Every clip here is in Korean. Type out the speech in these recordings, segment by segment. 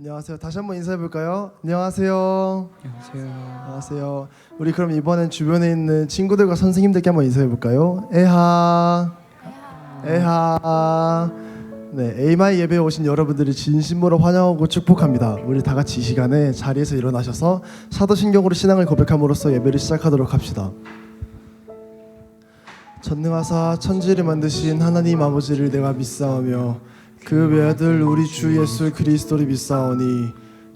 안녕하세요. 다시 한번 인사해 볼까요? 안녕하세요. 안녕하세요. 안녕하세요. 우리 그럼 이번엔 주변에 있는 친구들과 선생님들께 한번 인사해 볼까요? 에하. 에하. 네, 에이마이 예배에 오신 여러분들이 진심으로 환영하고 축복합니다. 우리 다 같이 이 시간에 자리에서 일어나셔서 사도신경으로 신앙을 고백함으로써 예배를 시작하도록 합시다. 전능하사 천지를 만드신 하나님 아버지를 내가 믿사오며 그 외아들 우리 주 예수 그리스도를 믿사오니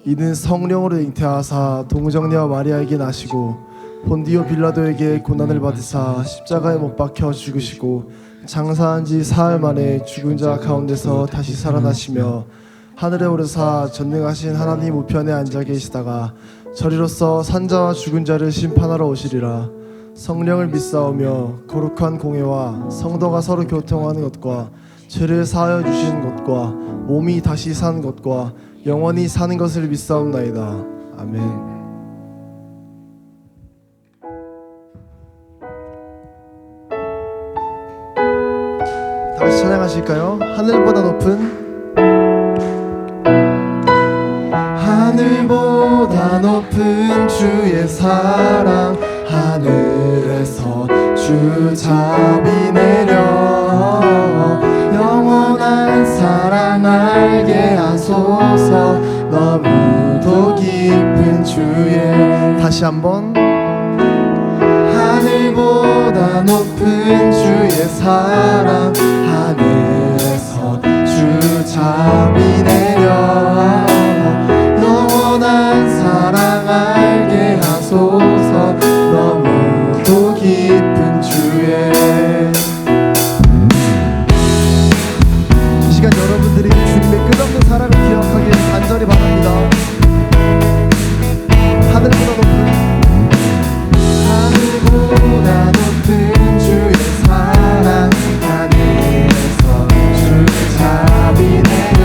이는 성령으로 잉태하사 동정녀 마리아에게 나시고 본디오 빌라도에게 고난을 받으사 십자가에 못 박혀 죽으시고 장사한 지 사흘 만에 죽은 자 가운데서 다시 살아나시며 하늘에 오르사 전능하신 하나님 우편에 앉아 계시다가 저리로서 산자와 죽은 자를 심판하러 오시리라. 성령을 믿사오며 거룩한 공회와 성도가 서로 교통하는 것과 죄를 사하여 주시는 것과 몸이 다시 사는 것과 영원히 사는 것을 믿사옵나이다. 아멘. 다시 찬양하실까요? 하늘보다 높은 하늘보다 높은 주의 사랑 하늘에서 주 자비 내려 영원한 사랑 알게 하소서. 너무도 깊은 주의 다시 한번 하늘보다 높은 주의 사랑 하늘에서 주 자비 내려 영원한 사랑 알게 하소서. 너무도 깊은 주의 이 시간 여러분들이 주님의 끝없는 사랑을 기억하길 간절히 바랍니다. 하늘보다 높은 주의 사랑 하늘에서 주 자비 내려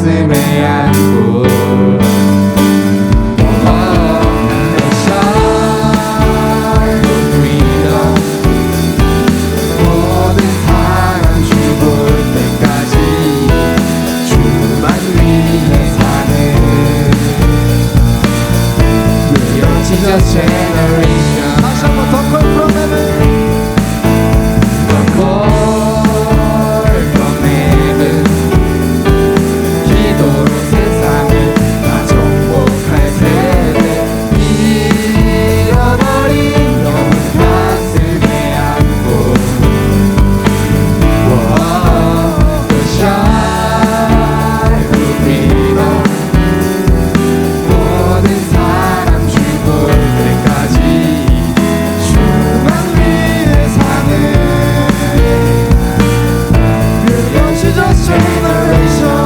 가슴에 안고 Jesus generation. 다시 한번 더 call from heaven. The call from heaven. 기도로 세상을 다 정복할 세대. 잃어버린 영혼 가슴에 안고. The shine will be on. 모든 사람 죽을 때까지 주만 위해 사는 You're just generation.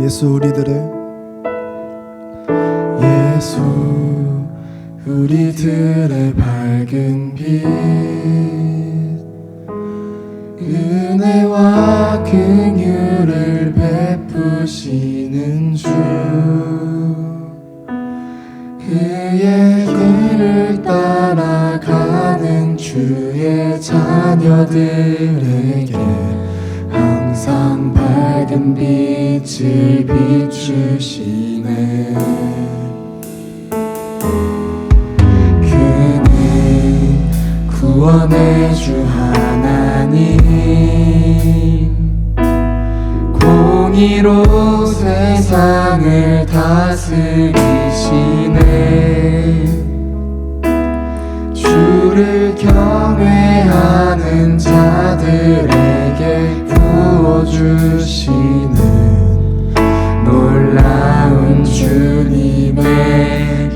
예수 우리들의 밝은 빛 은혜와 긍휼을 베푸시는 주 그의 길을 따라가는 주의 자녀들에게 항상 밝은 빛을 비추시네. 그는 구원의 주 하나님 공의로 세상을 다스리시네. 주를 경외하는 자들에게 부어주시는 놀라운 주님의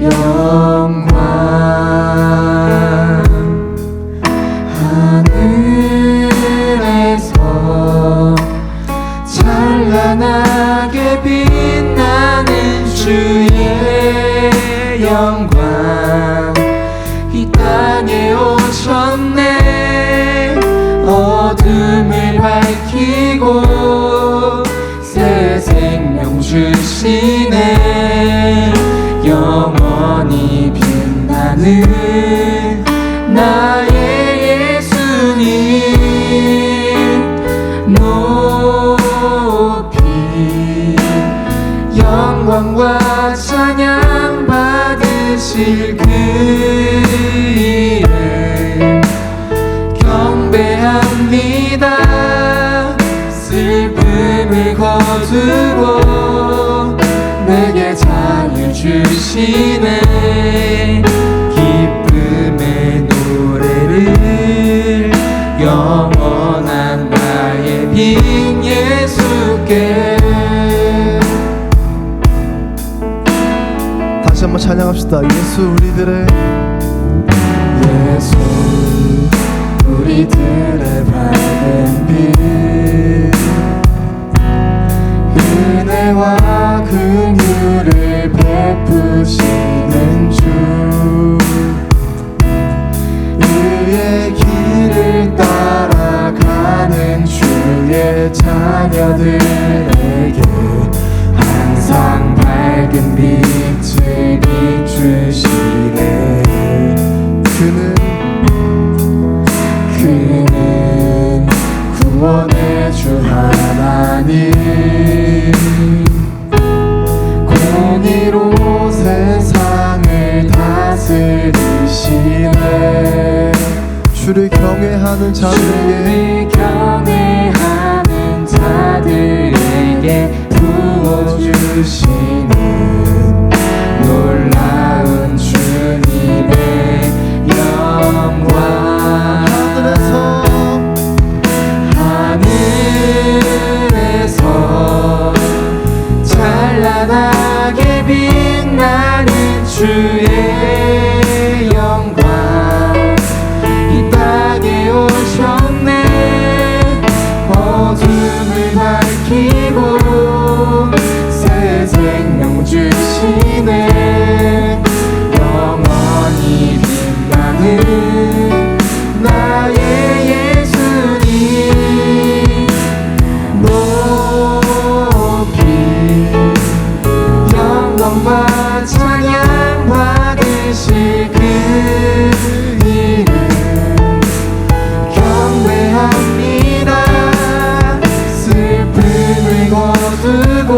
영광. 하늘에서 찬란하게 빛나는 주의 영광 이 땅에 오셨네. 어둠을 밝히고 새 생명 주시네. 영원히 빛나는 나의 예수님 높이 영광과 찬양 받으실 그 이름 경배합니다. 슬픔을 거두고 내게 자유 주시네. 기쁨의 노래를 영원한 나의 빈 예수께. 다시 한번 찬양합시다. 예수 우리들의 밝은 빛 은혜와 긍휼을 베푸시는 주 그의 길을 따라가는 주의 자녀들에게 항상 밝은 빛을 비추시네. 그는 구원의 주 하나님 공의로 세상을 다스리시네. 주를 경외하는 자들에게 부어주시는 놀라운 주님의 영광. 하늘에서 찬란하게 빛나 주의 영광 이 땅에 오셨네. 어둠을 밝히고 새 생명 주시네. 영원히 빛나는 나의 예수님 높이 영광과 찬양 받으실 그 이름 경배합니다. 슬픔을 거두고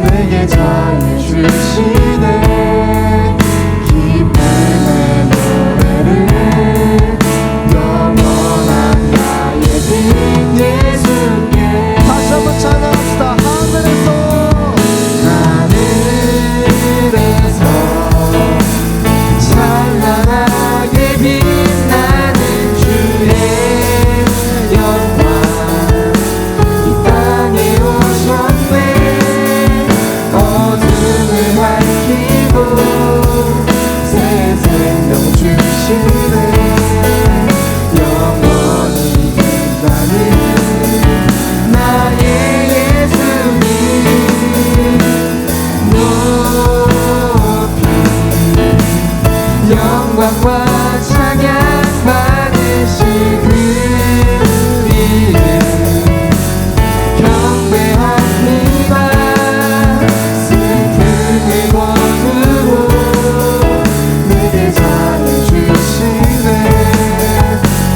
내게 자유 주시네. 기쁨의 노래를 영원한 나의 빈 예수께 다시 한번 찬양합시다. 하늘에서 찬란하게 빛나는 주의 영광 이 땅에 오셨네. 어둠을 밝히고 새 생명 주시네. 영원히 빛나는 나의 예수님 높이 영광과 찬양 받으실 그 이름 경배합니다. 슬픔을 거두고 내게 자유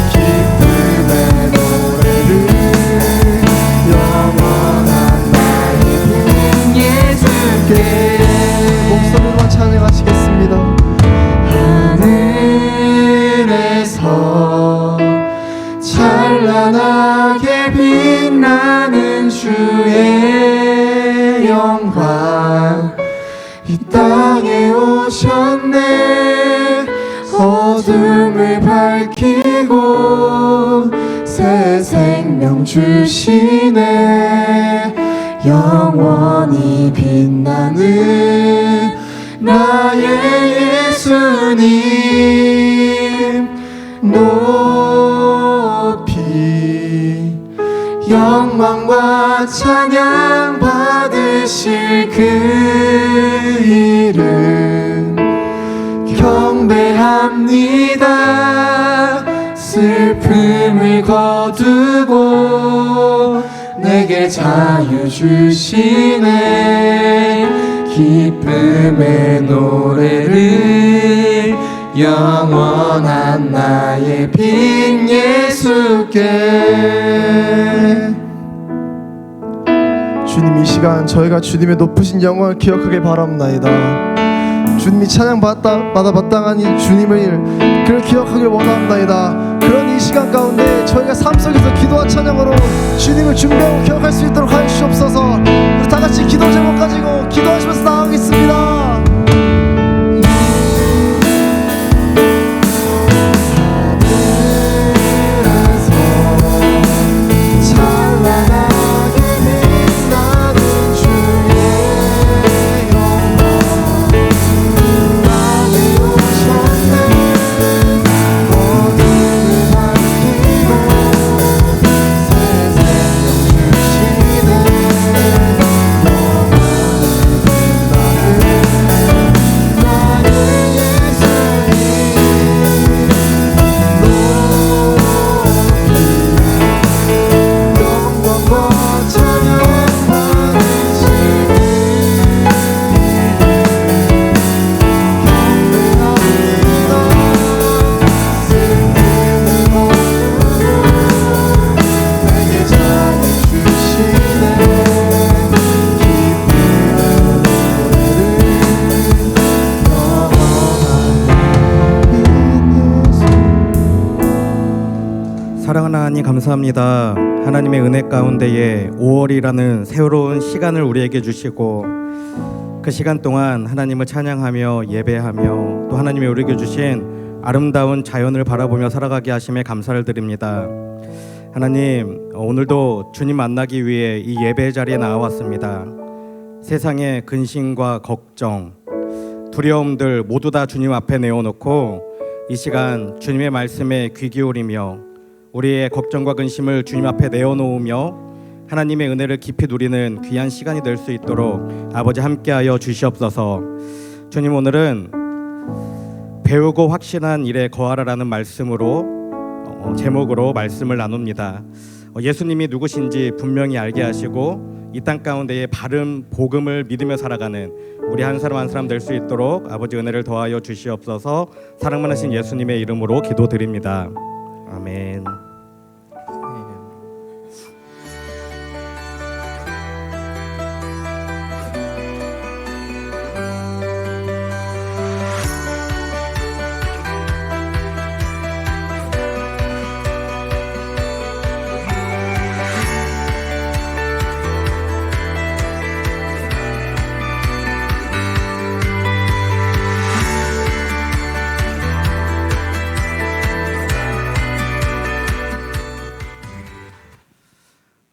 주시네. 기쁨의 노래를 영원한 나의 빈 예수께 목소리만 찬양하시겠습니다. 하늘에서 찬란하게 빛나는 주의 영광 이 땅에 오셨네. 어둠을 밝히고 새 생명 주시네. 영원히 빛나는 나의 예수님 높이 영광과 찬양 받으실 그 이름 경배합니다. 슬픔을 거두고 내게 자유 주시네. 기쁨의 노래를 영원한 나의 빈 예수께. 주님, 이 시간 저희가 주님의 높으신 영광을 기억하길 바랍니다. 주님이 찬양받아 마땅하니 주님을 그를 기억하길 원합니다. 그런 이 시간 가운데 저희가 삶 속에서 기도와 찬양으로 주님을 준비하고 기억할 수 있도록 하여 주옵소서. 우리 다 같이 기도 제목 가지고 기도하시면서 나아가겠습니다. 사랑하는 하나님 감사합니다. 하나님의 은혜 가운데에 5월이라는 새로운 시간을 우리에게 주시고 그 시간 동안 하나님을 찬양하며 예배하며 또 하나님이 우리에게 주신 아름다운 자연을 바라보며 살아가게 하심에 감사를 드립니다. 하나님, 오늘도 주님 만나기 위해 이 예배 자리에 나왔습니다. 세상의 근심과 걱정, 두려움들 모두 다 주님 앞에 내어놓고 이 시간 주님의 말씀에 귀 기울이며 우리의 걱정과 근심을 주님 앞에 내어놓으며 하나님의 은혜를 깊이 누리는 귀한 시간이 될 수 있도록 아버지 함께하여 주시옵소서. 주님, 오늘은 배우고 확신한 일에 거하라라는 말씀으로 제목으로 말씀을 나눕니다. 예수님이 누구신지 분명히 알게 하시고 이 땅 가운데에 바른 복음을 믿으며 살아가는 우리 한 사람 한 사람 될 수 있도록 아버지 은혜를 더하여 주시옵소서. 사랑 많으신 예수님의 이름으로 기도드립니다. 아멘.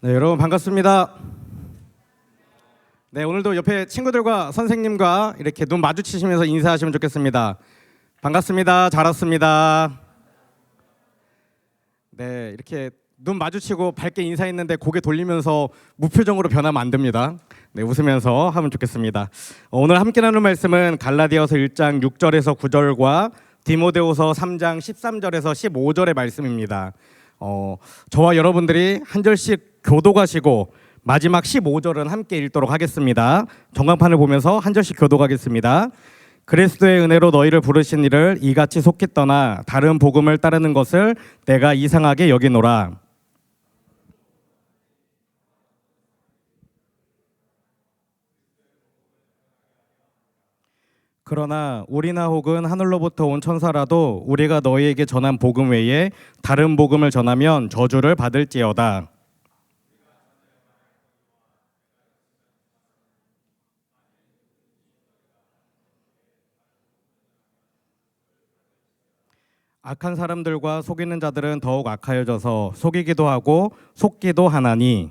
네, 여러분 반갑습니다. 네, 오늘도 옆에 친구들과 선생님과 이렇게 눈 마주치시면서 인사하시면 좋겠습니다. 반갑습니다. 잘 왔습니다. 네, 이렇게 눈 마주치고 밝게 인사했는데 고개 돌리면서 무표정으로 변하면 안 됩니다. 네, 웃으면서 하면 좋겠습니다. 오늘 함께 나눌 말씀은 갈라디아서 1장 6절에서 9절과 디모데후서 3장 13절에서 15절의 말씀입니다. 저와 여러분들이 한 절씩 교독하시고 마지막 15절은 함께 읽도록 하겠습니다. 전광판을 보면서 한 절씩 교독하겠습니다. 그리스도의 은혜로 너희를 부르신 이를 이같이 속히 떠나 다른 복음을 따르는 것을 내가 이상하게 여기노라. 그러나 우리나 혹은 하늘로부터 온 천사라도 우리가 너희에게 전한 복음 외에 다른 복음을 전하면 저주를 받을지어다. 악한 사람들과 속이는 자들은 더욱 악하여져서 속이기도 하고 속기도 하나니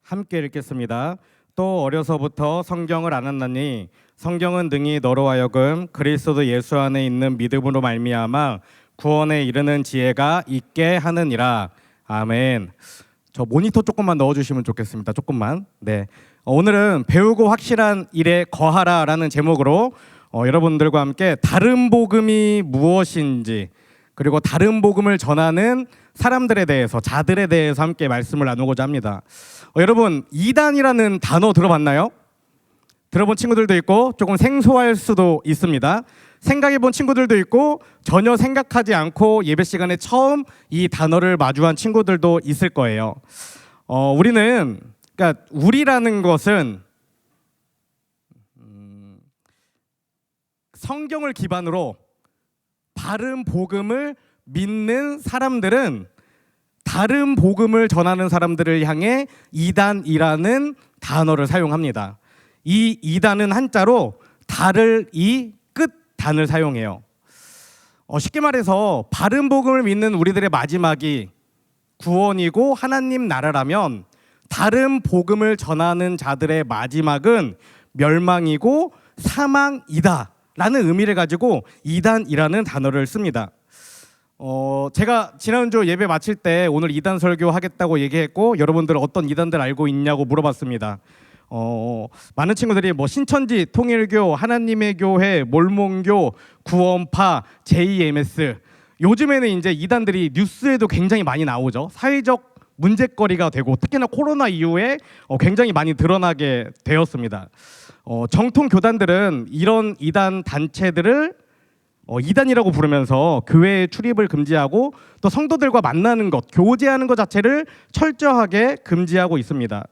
함께 읽겠습니다. 또 어려서부터 성경을 알았나니 성경은 능히 너로 하여금 그리스도 예수 안에 있는 믿음으로 말미암아 구원에 이르는 지혜가 있게 하느니라. 아멘. 저 모니터 조금만 넣어주시면 좋겠습니다. 조금만. 네. 오늘은 배우고 확실한 일에 거하라라는 제목으로 여러분들과 함께 다른 복음이 무엇인지 그리고 다른 복음을 전하는 사람들에 대해서 자들에 대해서 함께 말씀을 나누고자 합니다. 여러분 이단이라는 단어 들어봤나요? 들어본 친구들도 있고 조금 생소할 수도 있습니다. 생각해본 친구들도 있고 전혀 생각하지 않고 예배 시간에 처음 이 단어를 마주한 친구들도 있을 거예요. 우리라는 것은 성경을 기반으로 바른 복음을 믿는 사람들은 다른 복음을 전하는 사람들을 향해 이단이라는 단어를 사용합니다. 이 이단은 한자로 달을 이 끝 단을 사용해요. 쉽게 말해서 바른 복음을 믿는 우리들의 마지막이 구원이고 하나님 나라라면 다른 복음을 전하는 자들의 마지막은 멸망이고 사망이다 라는 의미를 가지고 이단이라는 단어를 씁니다. 제가 지난주 예배 마칠 때 오늘 이단 설교 하겠다고 얘기했고 여러분들 어떤 이단들 알고 있냐고 물어봤습니다. 많은 친구들이 뭐 신천지, 통일교, 하나님의 교회, 몰몬교, 구원파, JMS 요즘에는 이제 이단들이 뉴스에도 굉장히 많이 나오죠. 사회적 문제거리가 되고 특히나 코로나 이후에 굉장히 많이 드러나게 되었습니다. 정통 교단들은 이런 이단 단체들을 이단이라고 부르면서 교회에 출입을 금지하고 또 성도들과 만나는 것, 교제하는 것 자체를 철저하게 금지하고 있습니다.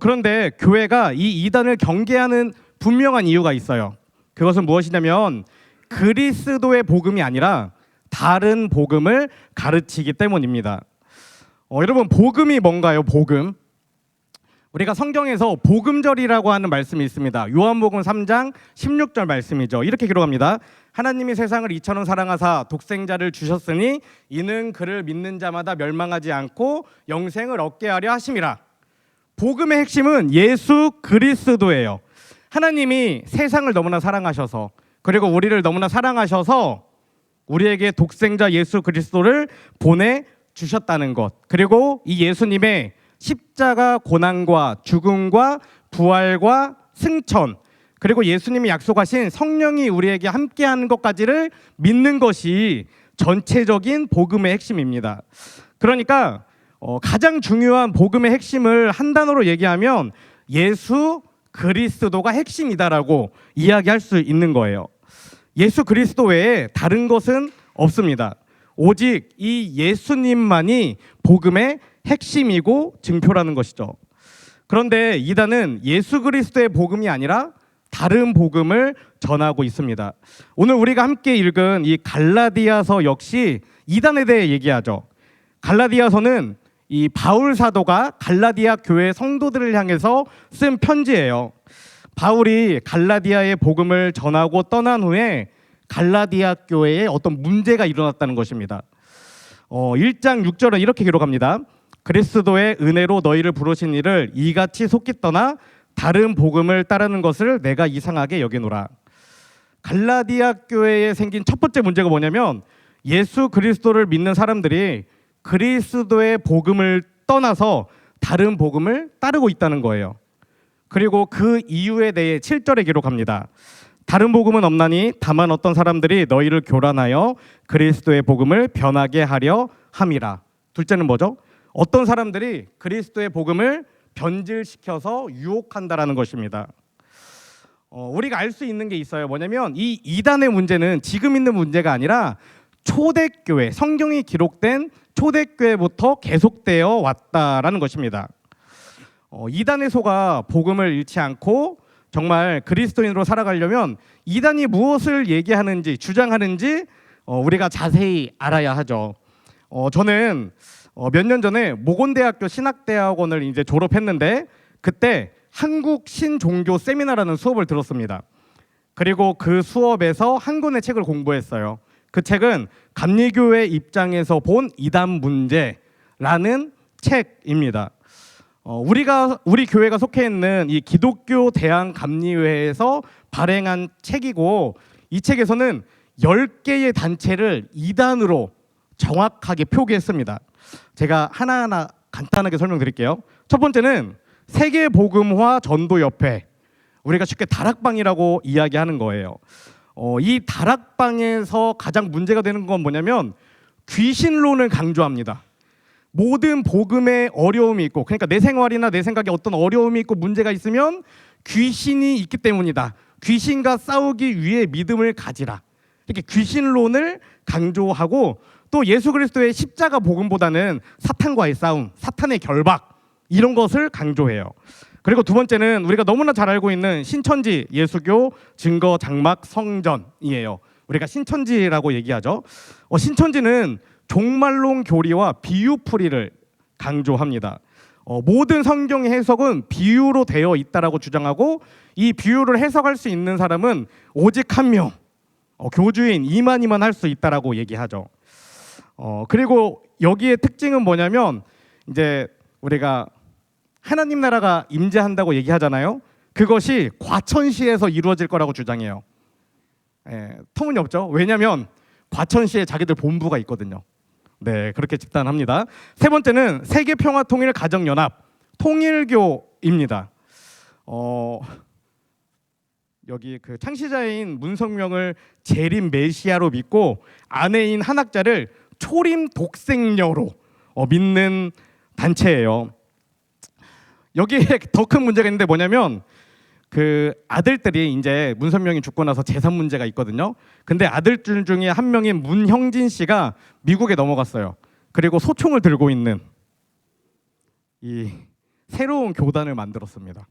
그런데 교회가 이 이단을 경계하는 분명한 이유가 있어요. 그것은 무엇이냐면 그리스도의 복음이 아니라 다른 복음을 가르치기 때문입니다. 여러분 복음이 뭔가요? 복음. 우리가 성경에서 복음절이라고 하는 말씀이 있습니다. 요한복음 3장 16절 말씀이죠. 이렇게 기록합니다. 하나님이 세상을 이처럼 사랑하사 독생자를 주셨으니 이는 그를 믿는 자마다 멸망하지 않고 영생을 얻게 하려 하심이라. 복음의 핵심은 예수 그리스도예요. 하나님이 세상을 너무나 사랑하셔서, 그리고 우리를 너무나 사랑하셔서 우리에게 독생자 예수 그리스도를 보내주셨다는 것, 그리고 이 예수님의 십자가 고난과 죽음과 부활과 승천, 그리고 예수님이 약속하신 성령이 우리에게 함께하는 것까지를 믿는 것이 전체적인 복음의 핵심입니다. 그러니까 가장 중요한 복음의 핵심을 한 단어로 얘기하면 예수 그리스도가 핵심이다라고 이야기할 수 있는 거예요. 예수 그리스도 외에 다른 것은 없습니다. 오직 이 예수님만이 복음의 핵심이고 증표라는 것이죠. 그런데 이단은 예수 그리스도의 복음이 아니라 다른 복음을 전하고 있습니다. 오늘 우리가 함께 읽은 이 갈라디아서 역시 이단에 대해 얘기하죠. 갈라디아서는 이 바울 사도가 갈라디아 교회 성도들을 향해서 쓴 편지예요. 바울이 갈라디아의 복음을 전하고 떠난 후에 갈라디아 교회에 어떤 문제가 일어났다는 것입니다. 1장 6절은 이렇게 기록합니다. 그리스도의 은혜로 너희를 부르신 이를 이같이 속기 떠나 다른 복음을 따르는 것을 내가 이상하게 여기노라. 갈라디아 교회에 생긴 첫 번째 문제가 뭐냐면 예수 그리스도를 믿는 사람들이 그리스도의 복음을 떠나서 다른 복음을 따르고 있다는 거예요. 그리고 그 이유에 대해 7절에 기록합니다. 다른 복음은 없나니 다만 어떤 사람들이 너희를 교란하여 그리스도의 복음을 변하게 하려 함이라. 둘째는 뭐죠? 어떤 사람들이 그리스도의 복음을 변질시켜서 유혹한다라는 것입니다. 우리가 알 수 있는 게 있어요. 뭐냐면 이 이단의 문제는 지금 있는 문제가 아니라 초대교회, 성경이 기록된 초대교회부터 계속되어 왔다라는 것입니다. 이단의 소가 복음을 잃지 않고 정말 그리스도인으로 살아가려면 이단이 무엇을 얘기하는지, 주장하는지 우리가 자세히 알아야 하죠. 저는 몇 년 전에 모곤대학교 신학대학원을 이제 졸업했는데 그때 한국 신종교 세미나라는 수업을 들었습니다. 그리고 그 수업에서 한 권의 책을 공부했어요. 그 책은 감리교회 입장에서 본 이단 문제라는 책입니다. 우리 교회가 속해 있는 이 기독교 대한 감리회에서 발행한 책이고, 이 책에서는 10개의 단체를 이단으로 정확하게 표기했습니다. 제가 하나하나 간단하게 설명드릴게요. 첫 번째는 세계복음화 전도협회, 우리가 쉽게 다락방이라고 이야기하는 거예요. 이 다락방에서 가장 문제가 되는 건 뭐냐면 귀신론을 강조합니다. 모든 복음에 어려움이 있고, 그러니까 내 생활이나 내 생각에 어떤 어려움이 있고 문제가 있으면 귀신이 있기 때문이다. 귀신과 싸우기 위해 믿음을 가지라. 이렇게 귀신론을 강조하고, 또 예수 그리스도의 십자가 복음보다는 사탄과의 싸움, 사탄의 결박, 이런 것을 강조해요. 그리고 두 번째는 우리가 너무나 잘 알고 있는 신천지 예수교 증거 장막 성전이에요. 우리가 신천지라고 얘기하죠. 신천지는 종말론 교리와 비유풀이를 강조합니다. 모든 성경의 해석은 비유로 되어 있다라고 주장하고, 이 비유를 해석할 수 있는 사람은 오직 한 명, 교주인 이만희만 할 수 있다라고 얘기하죠. 그리고 여기에 특징은 뭐냐면 이제 우리가 하나님 나라가 임재한다고 얘기하잖아요. 그것이 과천시에서 이루어질 거라고 주장해요. 터무니없죠. 왜냐하면 과천시에 자기들 본부가 있거든요. 네, 그렇게 집단합니다. 세 번째는 세계평화통일 가정연합 통일교입니다. 여기 그 창시자인 문성명을 재림 메시아로 믿고 아내인 한학자를 초림 독생녀로 믿는 단체예요. 여기에 더 큰 문제가 있는데 뭐냐면 그 아들들이 이제 문선명이 죽고 나서 재산 문제가 있거든요. 근데 아들들 중에 한 명인 문형진 씨가 미국에 넘어갔어요. 그리고 소총을 들고 있는 이 새로운 교단을 만들었습니다.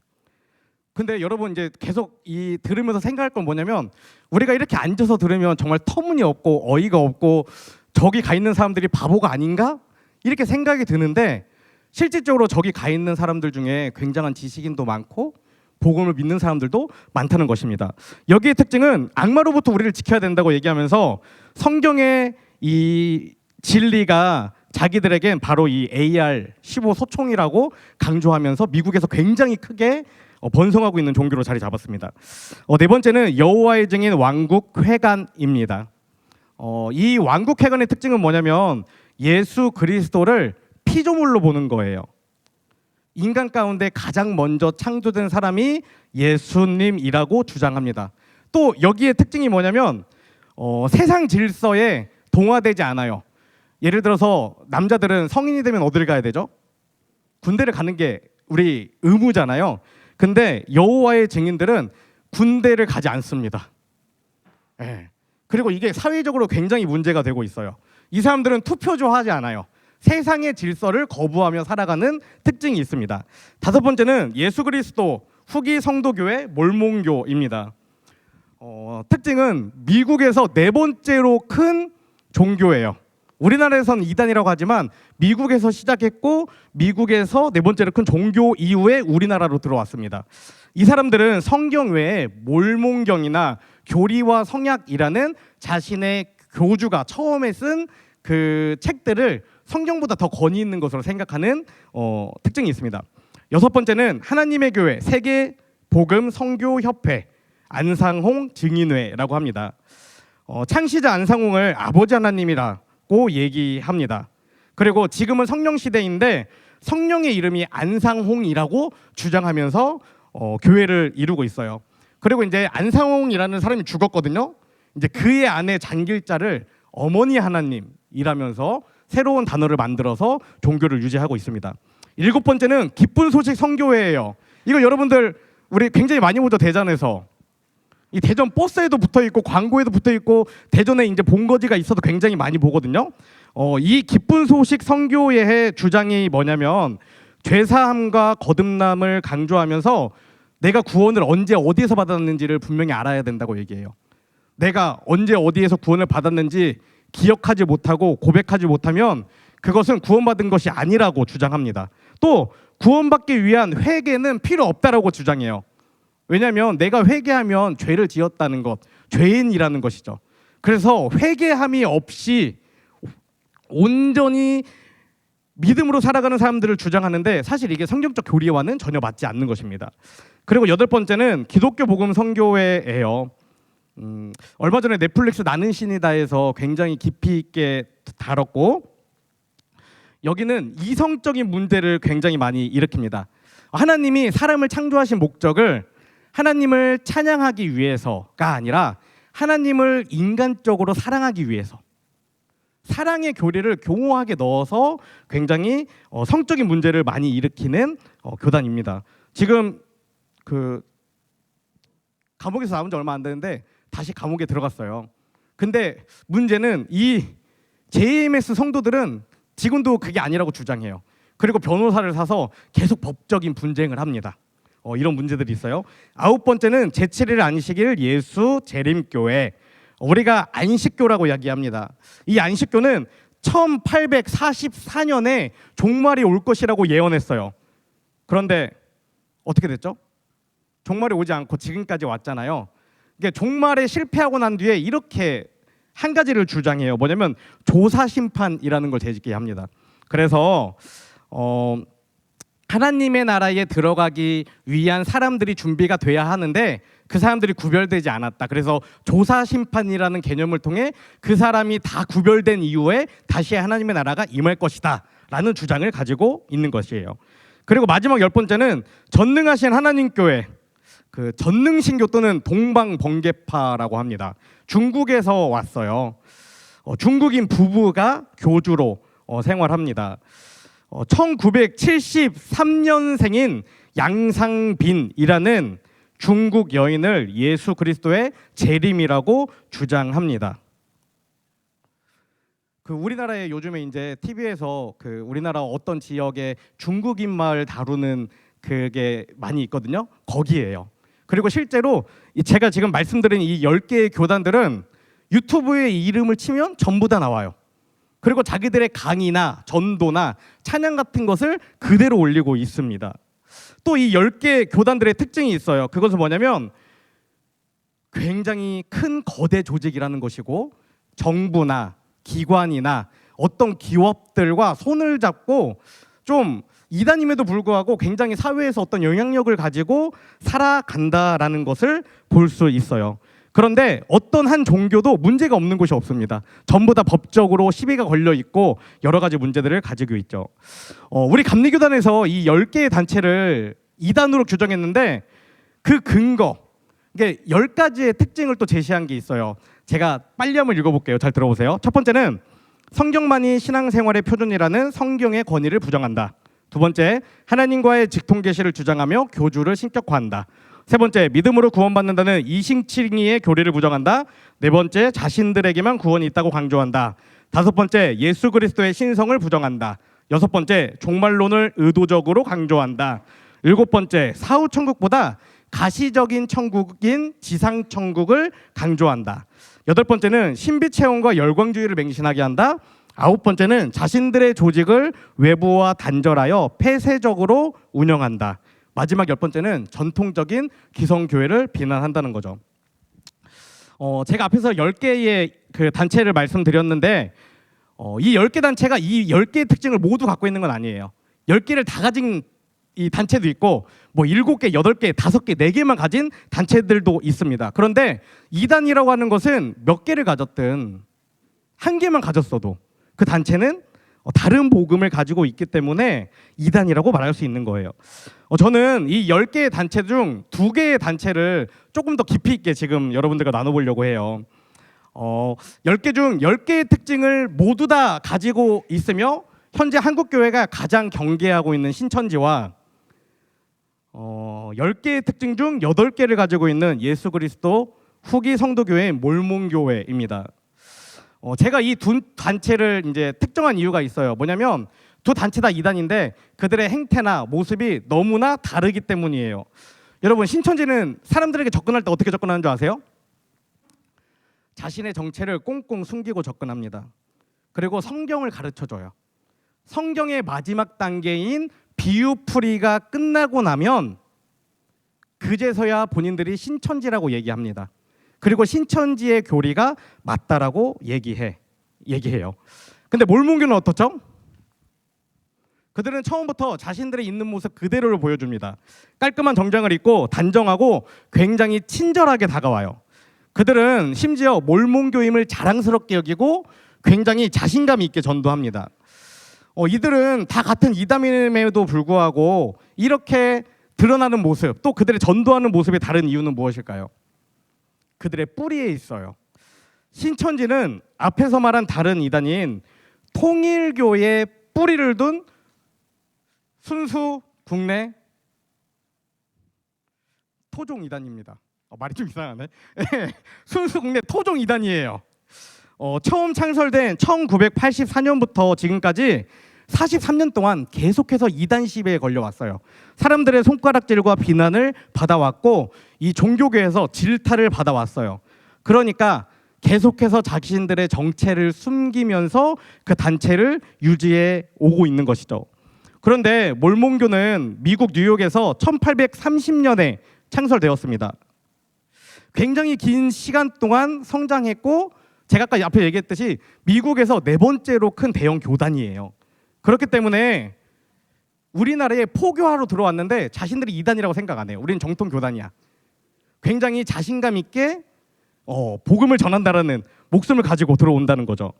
근데 여러분 이제 계속 이 들으면서 생각할 건 뭐냐면, 우리가 이렇게 앉아서 들으면 정말 터무니없고 어이가 없고 저기 가 있는 사람들이 바보가 아닌가? 이렇게 생각이 드는데, 실질적으로 저기 가 있는 사람들 중에 굉장한 지식인도 많고 복음을 믿는 사람들도 많다는 것입니다. 여기의 특징은 악마로부터 우리를 지켜야 된다고 얘기하면서 성경의 이 진리가 자기들에겐 바로 이 AR-15 소총이라고 강조하면서 미국에서 굉장히 크게 번성하고 있는 종교로 자리 잡았습니다. 네 번째는 여호와의 증인 왕국회관입니다. 이 왕국회관의 특징은 뭐냐면 예수 그리스도를 피조물로 보는 거예요. 인간 가운데 가장 먼저 창조된 사람이 예수님이라고 주장합니다. 또 여기에 특징이 뭐냐면 세상 질서에 동화되지 않아요. 예를 들어서 남자들은 성인이 되면 어디를 가야 되죠? 군대를 가는 게 우리 의무잖아요. 근데 여호와의 증인들은 군대를 가지 않습니다. 예. 그리고 이게 사회적으로 굉장히 문제가 되고 있어요. 이 사람들은 투표조 하지 않아요. 세상의 질서를 거부하며 살아가는 특징이 있습니다. 다섯 번째는 예수 그리스도 후기 성도교회 몰몬교입니다. 특징은 미국에서 네 번째로 큰 종교예요. 우리나라에서는 이단이라고 하지만 미국에서 시작했고 미국에서 네 번째로 큰 종교 이후에 우리나라로 들어왔습니다. 이 사람들은 성경 외에 몰몬경이나 교리와 성약이라는 자신의 교주가 처음에 쓴 그 책들을 성경보다 더 권위 있는 것으로 생각하는 특징이 있습니다. 여섯 번째는 하나님의 교회 세계 복음 선교 협회 안상홍 증인회라고 합니다. 창시자 안상홍을 아버지 하나님이라고 얘기합니다. 그리고 지금은 성령 시대인데 성령의 이름이 안상홍이라고 주장하면서 교회를 이루고 있어요. 그리고 이제 안상홍이라는 사람이 죽었거든요. 이제 그의 아내 잔길자를 어머니 하나님이라면서 새로운 단어를 만들어서 종교를 유지하고 있습니다. 일곱 번째는 기쁜 소식 선교회예요. 이거 여러분들 우리 굉장히 많이 보죠. 대전에서 이 대전 버스에도 붙어 있고 광고에도 붙어 있고 대전에 이제 본거지가 있어도 굉장히 많이 보거든요. 이 기쁜 소식 선교회의 주장이 뭐냐면 죄사함과 거듭남을 강조하면서 내가 구원을 언제 어디에서 받았는지를 분명히 알아야 된다고 얘기해요. 내가 언제 어디에서 구원을 받았는지 기억하지 못하고 고백하지 못하면 그것은 구원받은 것이 아니라고 주장합니다. 또 구원받기 위한 회개는 필요 없다라고 주장해요. 왜냐하면 내가 회개하면 죄를 지었다는 것, 죄인이라는 것이죠. 그래서 회개함이 없이 온전히 믿음으로 살아가는 사람들을 주장하는데 사실 이게 성경적 교리와는 전혀 맞지 않는 것입니다. 그리고 여덟 번째는 기독교 복음 선교회예요. 얼마 전에 넷플릭스 나는 신이다에서 굉장히 깊이 있게 다뤘고 여기는 이성적인 문제를 굉장히 많이 일으킵니다. 하나님이 사람을 창조하신 목적을 하나님을 찬양하기 위해서가 아니라 하나님을 인간적으로 사랑하기 위해서 사랑의 교리를 교묘하게 넣어서 굉장히 성적인 문제를 많이 일으키는 교단입니다. 지금 그 감옥에서 나온 지 얼마 안 되는데 다시 감옥에 들어갔어요. 근데 문제는 이 JMS 성도들은 지금도 그게 아니라고 주장해요. 그리고 변호사를 사서 계속 법적인 분쟁을 합니다. 이런 문제들이 있어요. 아홉 번째는 제7일 안식일 예수 재림교회, 우리가 안식교라고 이야기합니다. 이 안식교는 1844년에 종말이 올 것이라고 예언했어요. 그런데 어떻게 됐죠? 종말이 오지 않고 지금까지 왔잖아요. 이게 종말에 실패하고 난 뒤에 이렇게 한 가지를 주장해요. 뭐냐면 조사 심판이라는 걸 제기합니다. 그래서 하나님의 나라에 들어가기 위한 사람들이 준비가 돼야 하는데 그 사람들이 구별되지 않았다. 그래서 조사 심판이라는 개념을 통해 그 사람이 다 구별된 이후에 다시 하나님의 나라가 임할 것이다 라는 주장을 가지고 있는 것이에요. 그리고 마지막 열 번째는 전능하신 하나님 교회, 그 전능신교 또는 동방번개파라고 합니다. 중국에서 왔어요. 중국인 부부가 교주로 생활합니다. 1973년생인 양상빈이라는 중국 여인을 예수 그리스도의 재림이라고 주장합니다. 그 우리나라에 요즘에 이제 TV에서 그 우리나라 어떤 지역의 중국인 마을 다루는 그게 많이 있거든요. 거기에요. 그리고 실제로 제가 지금 말씀드린 이 10개의 교단들은 유튜브에 이름을 치면 전부 다 나와요. 그리고 자기들의 강의나 전도나 찬양 같은 것을 그대로 올리고 있습니다. 또 이 10개 교단들의 특징이 있어요. 그것은 뭐냐면 굉장히 큰 거대 조직이라는 것이고 정부나 기관이나 어떤 기업들과 손을 잡고 좀 이단임에도 불구하고 굉장히 사회에서 어떤 영향력을 가지고 살아간다라는 것을 볼 수 있어요. 그런데 어떤 한 종교도 문제가 없는 곳이 없습니다. 전부 다 법적으로 시비가 걸려 있고 여러 가지 문제들을 가지고 있죠. 우리 감리교단에서 이 10개의 단체를 이단으로 규정했는데 그 근거, 이게 10가지의 특징을 또 제시한 게 있어요. 제가 빨리 한번 읽어볼게요. 잘 들어보세요. 첫 번째는 성경만이 신앙생활의 표준이라는 성경의 권위를 부정한다. 두 번째, 하나님과의 직통계시를 주장하며 교주를 신격화한다. 세 번째, 믿음으로 구원받는다는 이신칭의의 교리를 부정한다. 네 번째, 자신들에게만 구원이 있다고 강조한다. 다섯 번째, 예수 그리스도의 신성을 부정한다. 여섯 번째, 종말론을 의도적으로 강조한다. 일곱 번째, 사후천국보다 가시적인 천국인 지상천국을 강조한다. 여덟 번째는 신비체험과 열광주의를 맹신하게 한다. 아홉 번째는 자신들의 조직을 외부와 단절하여 폐쇄적으로 운영한다. 마지막 열 번째는 전통적인 기성교회를 비난한다는 거죠. 제가 앞에서 10개의 그 단체를 말씀드렸는데 이 10개 단체가 이 10개의 특징을 모두 갖고 있는 건 아니에요. 10개를 다 가진 이 단체도 있고 뭐 7개, 8개, 5개, 4개만 가진 단체들도 있습니다. 그런데 이단이라고 하는 것은 몇 개를 가졌든 한 개만 가졌어도 그 단체는 다른 복음을 가지고 있기 때문에 이단이라고 말할 수 있는 거예요. 저는 이 10개의 단체 중 2개의 단체를 조금 더 깊이 있게 지금 여러분들과 나눠보려고 해요. 10개 중 10개의 특징을 모두 다 가지고 있으며 현재 한국교회가 가장 경계하고 있는 신천지와 10개의 특징 중 8개를 가지고 있는 예수 그리스도 후기 성도교회인 몰몬교회입니다. 제가 이 두 단체를 이제 특정한 이유가 있어요. 뭐냐면 두 단체 다 이단인데 그들의 행태나 모습이 너무나 다르기 때문이에요. 여러분, 신천지는 사람들에게 접근할 때 어떻게 접근하는 줄 아세요? 자신의 정체를 꽁꽁 숨기고 접근합니다. 그리고 성경을 가르쳐줘요. 성경의 마지막 단계인 비유풀이가 끝나고 나면 그제서야 본인들이 신천지라고 얘기합니다. 그리고 신천지의 교리가 맞다라고 얘기해요. 근데 몰몬교는 어떻죠? 그들은 처음부터 자신들의 있는 모습 그대로를 보여줍니다. 깔끔한 정장을 입고 단정하고 굉장히 친절하게 다가와요. 그들은 심지어 몰몬교임을 자랑스럽게 여기고 굉장히 자신감 있게 전도합니다. 이들은 다 같은 이단임에도 불구하고 이렇게 드러나는 모습, 또 그들의 전도하는 모습이 다른 이유는 무엇일까요? 그들의 뿌리에 있어요. 신천지는 앞에서 말한 다른 이단인 통일교의 뿌리를 둔 순수 국내 토종 이단입니다. 말이 좀 이상하네. 순수 국내 토종 이단이에요. 처음 창설된 1984년부터 지금까지 43년 동안 계속해서 이단 시비에 걸려왔어요. 사람들의 손가락질과 비난을 받아왔고 이 종교계에서 질타를 받아왔어요. 그러니까 계속해서 자신들의 정체를 숨기면서 그 단체를 유지해 오고 있는 것이죠. 그런데 몰몬교는 미국 뉴욕에서 1830년에 창설되었습니다. 굉장히 긴 시간 동안 성장했고 제가 아까 앞에 얘기했듯이 미국에서 4번째로 큰 대형 교단이에요. 그렇기 때문에 우리나라에 포교하러 들어왔는데 자신들이 이단이라고 생각 안 해요. 우리는 정통 교단이야. 굉장히 자신감 있게 복음을 전한다라는 목숨을 가지고 들어온다는 거죠.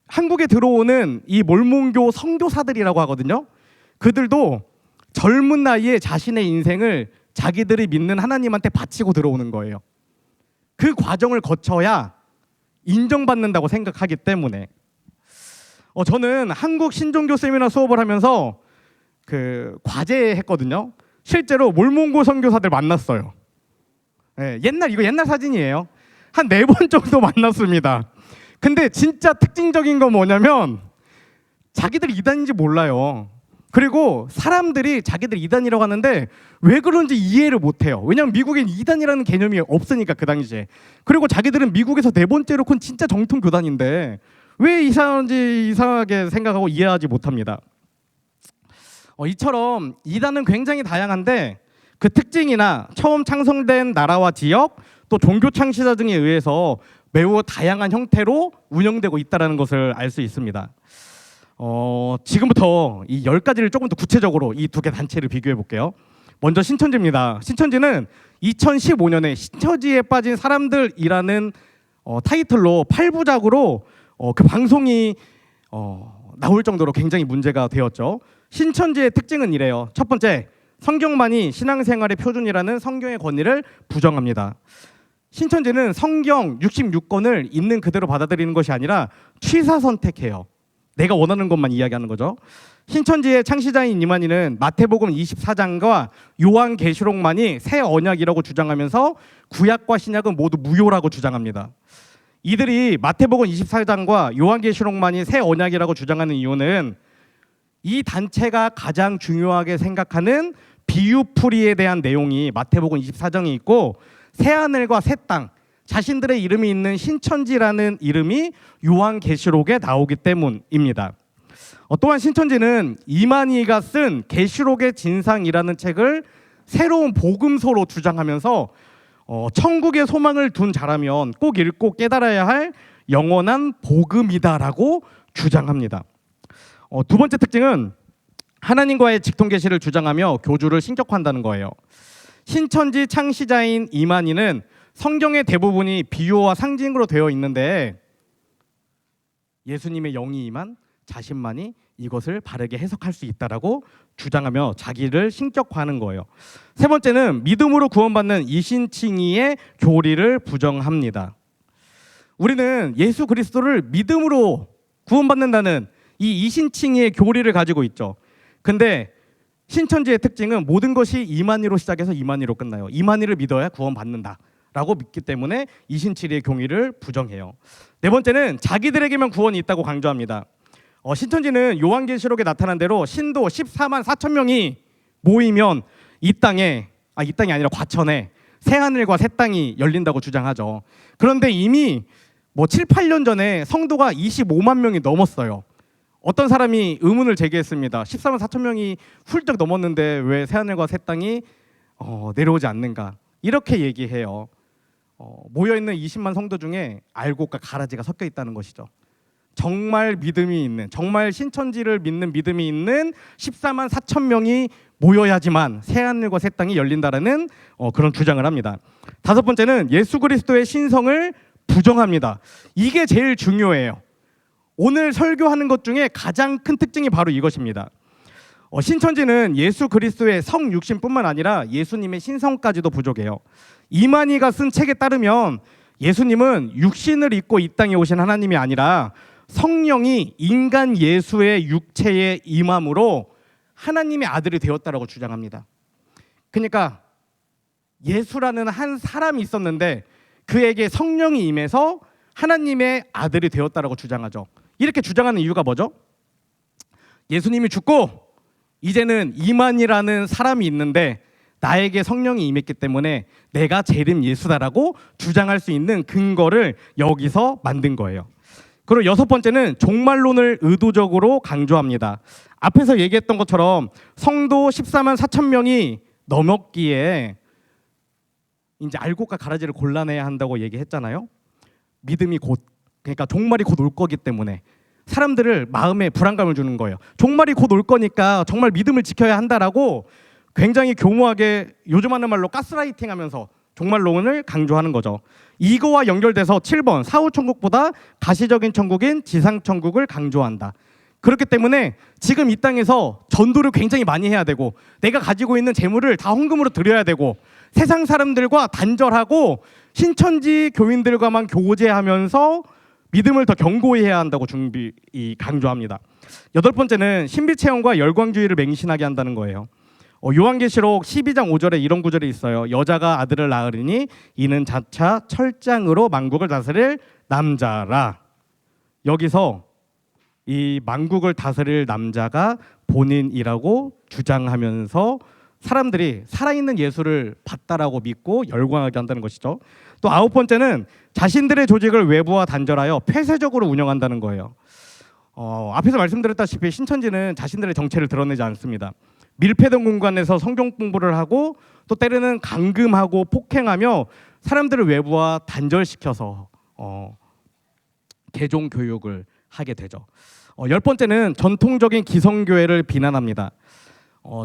한국에 들어오는 이 몰몬교 선교사들이라고 하거든요. 그들도 젊은 나이에 자신의 인생을 자기들이 믿는 하나님한테 바치고 들어오는 거예요. 그 과정을 거쳐야 인정받는다고 생각하기 때문에 저는 한국 신종교 세미나 수업을 하면서 그 과제했거든요. 실제로 몰몬교 선교사들 만났어요. 옛날 사진이에요. 한 4번 정도 만났습니다. 근데 진짜 특징적인 건 뭐냐면 자기들이 이단인지 몰라요. 그리고 사람들이 자기들이 이단이라고 하는데 왜 그런지 이해를 못해요. 왜냐하면 미국엔 이단이라는 개념이 없으니까 그 당시에. 그리고 자기들은 미국에서 4번째로 큰 진짜 정통 교단인데 왜 이상하게 생각하고 이해하지 못합니다. 이처럼 이단은 굉장히 다양한데 그 특징이나 처음 창성된 나라와 지역 또 종교 창시자 등에 의해서 매우 다양한 형태로 운영되고 있다는 것을 알 수 있습니다. 지금부터 이 10가지를 조금 더 구체적으로 이 두 개 단체를 비교해 볼게요. 먼저 신천지입니다. 신천지는 2015년에 신천지에 빠진 사람들이라는 타이틀로 8부작으로 그 방송이 나올 정도로 굉장히 문제가 되었죠. 신천지의 특징은 이래요. 첫 번째, 성경만이 신앙생활의 표준이라는 성경의 권위를 부정합니다. 신천지는 성경 66권을 있는 그대로 받아들이는 것이 아니라 취사 선택해요. 내가 원하는 것만 이야기하는 거죠. 신천지의 창시자인 이만희는 마태복음 24장과 요한계시록만이 새 언약이라고 주장하면서 구약과 신약은 모두 무효라고 주장합니다. 이들이 마태복음 24장과 요한계시록만이 새 언약이라고 주장하는 이유는 이 단체가 가장 중요하게 생각하는 비유풀이에 대한 내용이 마태복음 24장에 있고 새하늘과 새 땅, 자신들의 이름이 있는 신천지라는 이름이 요한계시록에 나오기 때문입니다. 또한 신천지는 이만희가 쓴 계시록의 진상이라는 책을 새로운 복음서로 주장하면서 천국의 소망을 둔 자라면 꼭 읽고 깨달아야 할 영원한 복음이다라고 주장합니다. 두 번째 특징은 하나님과의 직통계시를 주장하며 교주를 신격화한다는 거예요. 신천지 창시자인 이만희는 성경의 대부분이 비유와 상징으로 되어 있는데 예수님의 영이 임한 자신만이 이것을 바르게 해석할 수 있다라고 주장하며 자기를 신격화하는 거예요. 세 번째는 믿음으로 구원받는 이신칭의의 교리를 부정합니다. 우리는 예수 그리스도를 믿음으로 구원받는다는 이 이신칭의의 교리를 가지고 있죠. 근데 신천지의 특징은 모든 것이 이만희로 시작해서 이만희로 끝나요. 이만희를 믿어야 구원받는다라고 믿기 때문에 이신칭의의 교리를 부정해요. 네 번째는 자기들에게만 구원이 있다고 강조합니다. 신천지는 요한계시록에 나타난 대로 신도 14만 4천 명이 모이면 이 땅이 아니라 과천에 새하늘과 새 땅이 열린다고 주장하죠. 그런데 이미 7, 8년 전에 성도가 25만 명이 넘었어요. 어떤 사람이 의문을 제기했습니다. 14만 4천 명이 훌쩍 넘었는데 왜 새하늘과 새 땅이 내려오지 않는가? 이렇게 얘기해요. 모여있는 20만 성도 중에 알곡과 가라지가 섞여 있다는 것이죠. 정말 믿음이 있는, 정말 신천지를 믿는 믿음이 있는 14만 4천 명이 모여야지만 새하늘과 새 땅이 열린다라는 그런 주장을 합니다. 다섯 번째는 예수 그리스도의 신성을 부정합니다. 이게 제일 중요해요. 오늘 설교하는 것 중에 가장 큰 특징이 바로 이것입니다. 신천지는 예수 그리스도의 성육신뿐만 아니라 예수님의 신성까지도 부족해요. 이만희가 쓴 책에 따르면 예수님은 육신을 입고 이 땅에 오신 하나님이 아니라 성령이 인간 예수의 육체에 임함으로 하나님의 아들이 되었다라고 주장합니다. 그러니까 예수라는 한 사람이 있었는데 그에게 성령이 임해서 하나님의 아들이 되었다라고 주장하죠. 이렇게 주장하는 이유가 뭐죠? 예수님이 죽고 이제는 이만이라는 사람이 있는데 나에게 성령이 임했기 때문에 내가 재림 예수다라고 주장할 수 있는 근거를 여기서 만든 거예요. 그리고 여섯 번째는 종말론을 의도적으로 강조합니다. 앞에서 얘기했던 것처럼 성도 14만 4천 명이 넘었기에 이제 알곡과 가라지를 골라내야 한다고 얘기했잖아요. 믿음이 그러니까 종말이 곧 올 거기 때문에 사람들을 마음에 불안감을 주는 거예요. 종말이 곧 올 거니까 정말 믿음을 지켜야 한다라고 굉장히 교모하게 요즘 하는 말로 가스라이팅 하면서 종말론을 강조하는 거죠. 이거와 연결돼서 7번 사후천국보다 가시적인 천국인 지상천국을 강조한다. 그렇기 때문에 지금 이 땅에서 전도를 굉장히 많이 해야 되고 내가 가지고 있는 재물을 다 헌금으로 드려야 되고 세상 사람들과 단절하고 신천지 교인들과만 교제하면서 믿음을 더 견고히 해야 한다고 강조합니다. 여덟 번째는 신비체험과 열광주의를 맹신하게 한다는 거예요. 요한계시록 12장 5절에 이런 구절이 있어요. 여자가 아들을 낳으리니 이는 자차 철장으로 만국을 다스릴 남자라. 여기서 이 만국을 다스릴 남자가 본인이라고 주장하면서 사람들이 살아있는 예수를 봤다라고 믿고 열광하게 한다는 것이죠. 또 아홉 번째는 자신들의 조직을 외부와 단절하여 폐쇄적으로 운영한다는 거예요. 앞에서 말씀드렸다시피 신천지는 자신들의 정체를 드러내지 않습니다. 밀폐된 공간에서 성경 공부를 하고 또 때로는 감금하고 폭행하며 사람들을 외부와 단절시켜서 개종 교육을 하게 되죠. 10번째는 전통적인 기성교회를 비난합니다.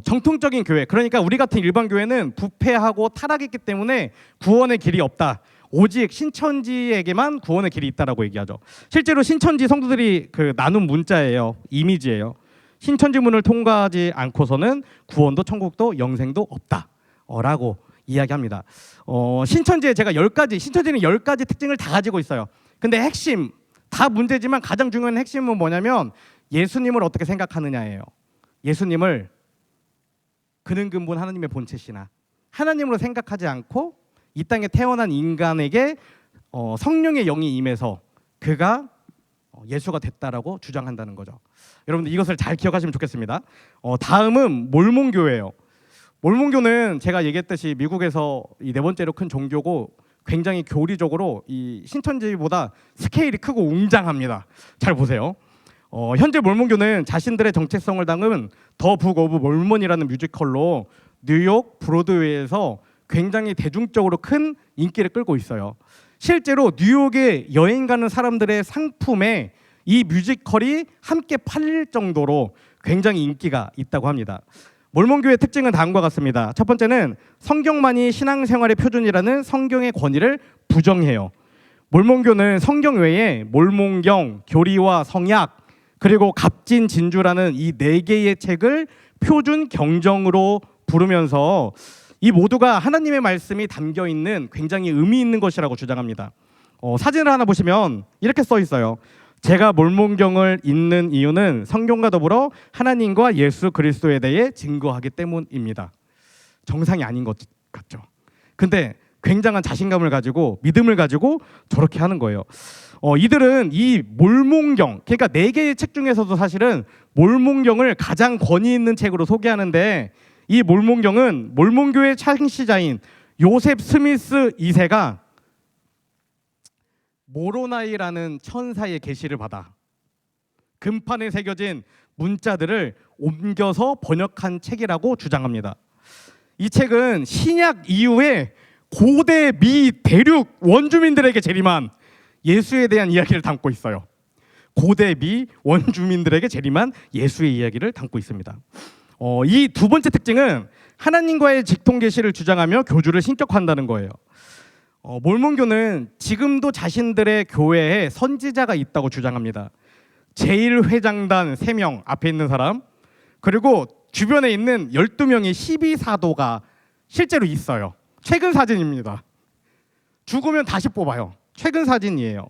정통적인 교회, 그러니까 우리 같은 일반 교회는 부패하고 타락했기 때문에 구원의 길이 없다. 오직 신천지에게만 구원의 길이 있다라고 얘기하죠. 실제로 신천지 성도들이 나눈 문자예요. 이미지예요. 신천지 문을 통과하지 않고서는 구원도 천국도 영생도 없다라고 이야기합니다. 신천지에 제가 10가지, 신천지는 10가지 특징을 다 가지고 있어요. 근데 핵심, 다 문제지만 가장 중요한 핵심은 뭐냐면 예수님을 어떻게 생각하느냐예요. 예수님을 그는 근본 하나님의 본체시나 하나님으로 생각하지 않고 이 땅에 태어난 인간에게 성령의 영이 임해서 그가 예수가 됐다라고 주장한다는 거죠. 여러분들 이것을 잘 기억하시면 좋겠습니다. 다음은 몰몬교예요. 몰몬교는 제가 얘기했듯이 미국에서 이 네 번째로 큰 종교고 굉장히 교리적으로 이 신천지보다 스케일이 크고 웅장합니다. 잘 보세요. 현재 몰몬교는 자신들의 정체성을 담은 더 북 오브 몰몬이라는 뮤지컬로 뉴욕 브로드웨이에서 굉장히 대중적으로 큰 인기를 끌고 있어요. 실제로 뉴욕에 여행 가는 사람들의 상품에 이 뮤지컬이 함께 팔릴 정도로 굉장히 인기가 있다고 합니다. 몰몬교의 특징은 다음과 같습니다. 첫 번째는 성경만이 신앙생활의 표준이라는 성경의 권위를 부정해요. 몰몬교는 성경 외에 몰몬경, 교리와 성약, 그리고 갑진진주라는 이 4개의 책을 표준 경정으로 부르면서 이 모두가 하나님의 말씀이 담겨 있는 굉장히 의미 있는 것이라고 주장합니다. 사진을 하나 보시면 이렇게 써 있어요. 제가 몰몬경을 읽는 이유는 성경과 더불어 하나님과 예수 그리스도에 대해 증거하기 때문입니다. 정상이 아닌 것 같죠. 근데 굉장한 자신감을 가지고 믿음을 가지고 저렇게 하는 거예요. 이들은 이 몰몬경, 그러니까 4개의 책 중에서도 사실은 몰몬경을 가장 권위 있는 책으로 소개하는데 이 몰몬경은 몰몬교의 창시자인 요셉 스미스 2세가 모로나이라는 천사의 계시를 받아 금판에 새겨진 문자들을 옮겨서 번역한 책이라고 주장합니다. 이 책은 신약 이후에 고대 미 대륙 원주민들에게 재림한 예수에 대한 이야기를 담고 있어요. 고대 미 원주민들에게 재림한 예수의 이야기를 담고 있습니다. 이 두 번째 특징은 하나님과의 직통 계시를 주장하며 교주를 신격화한다는 거예요. 몰몬교는 지금도 자신들의 교회에 선지자가 있다고 주장합니다. 제1회장단 3명 앞에 있는 사람, 그리고 주변에 있는 12명의 12사도가 실제로 있어요. 최근 사진입니다. 죽으면 다시 뽑아요. 최근 사진이에요.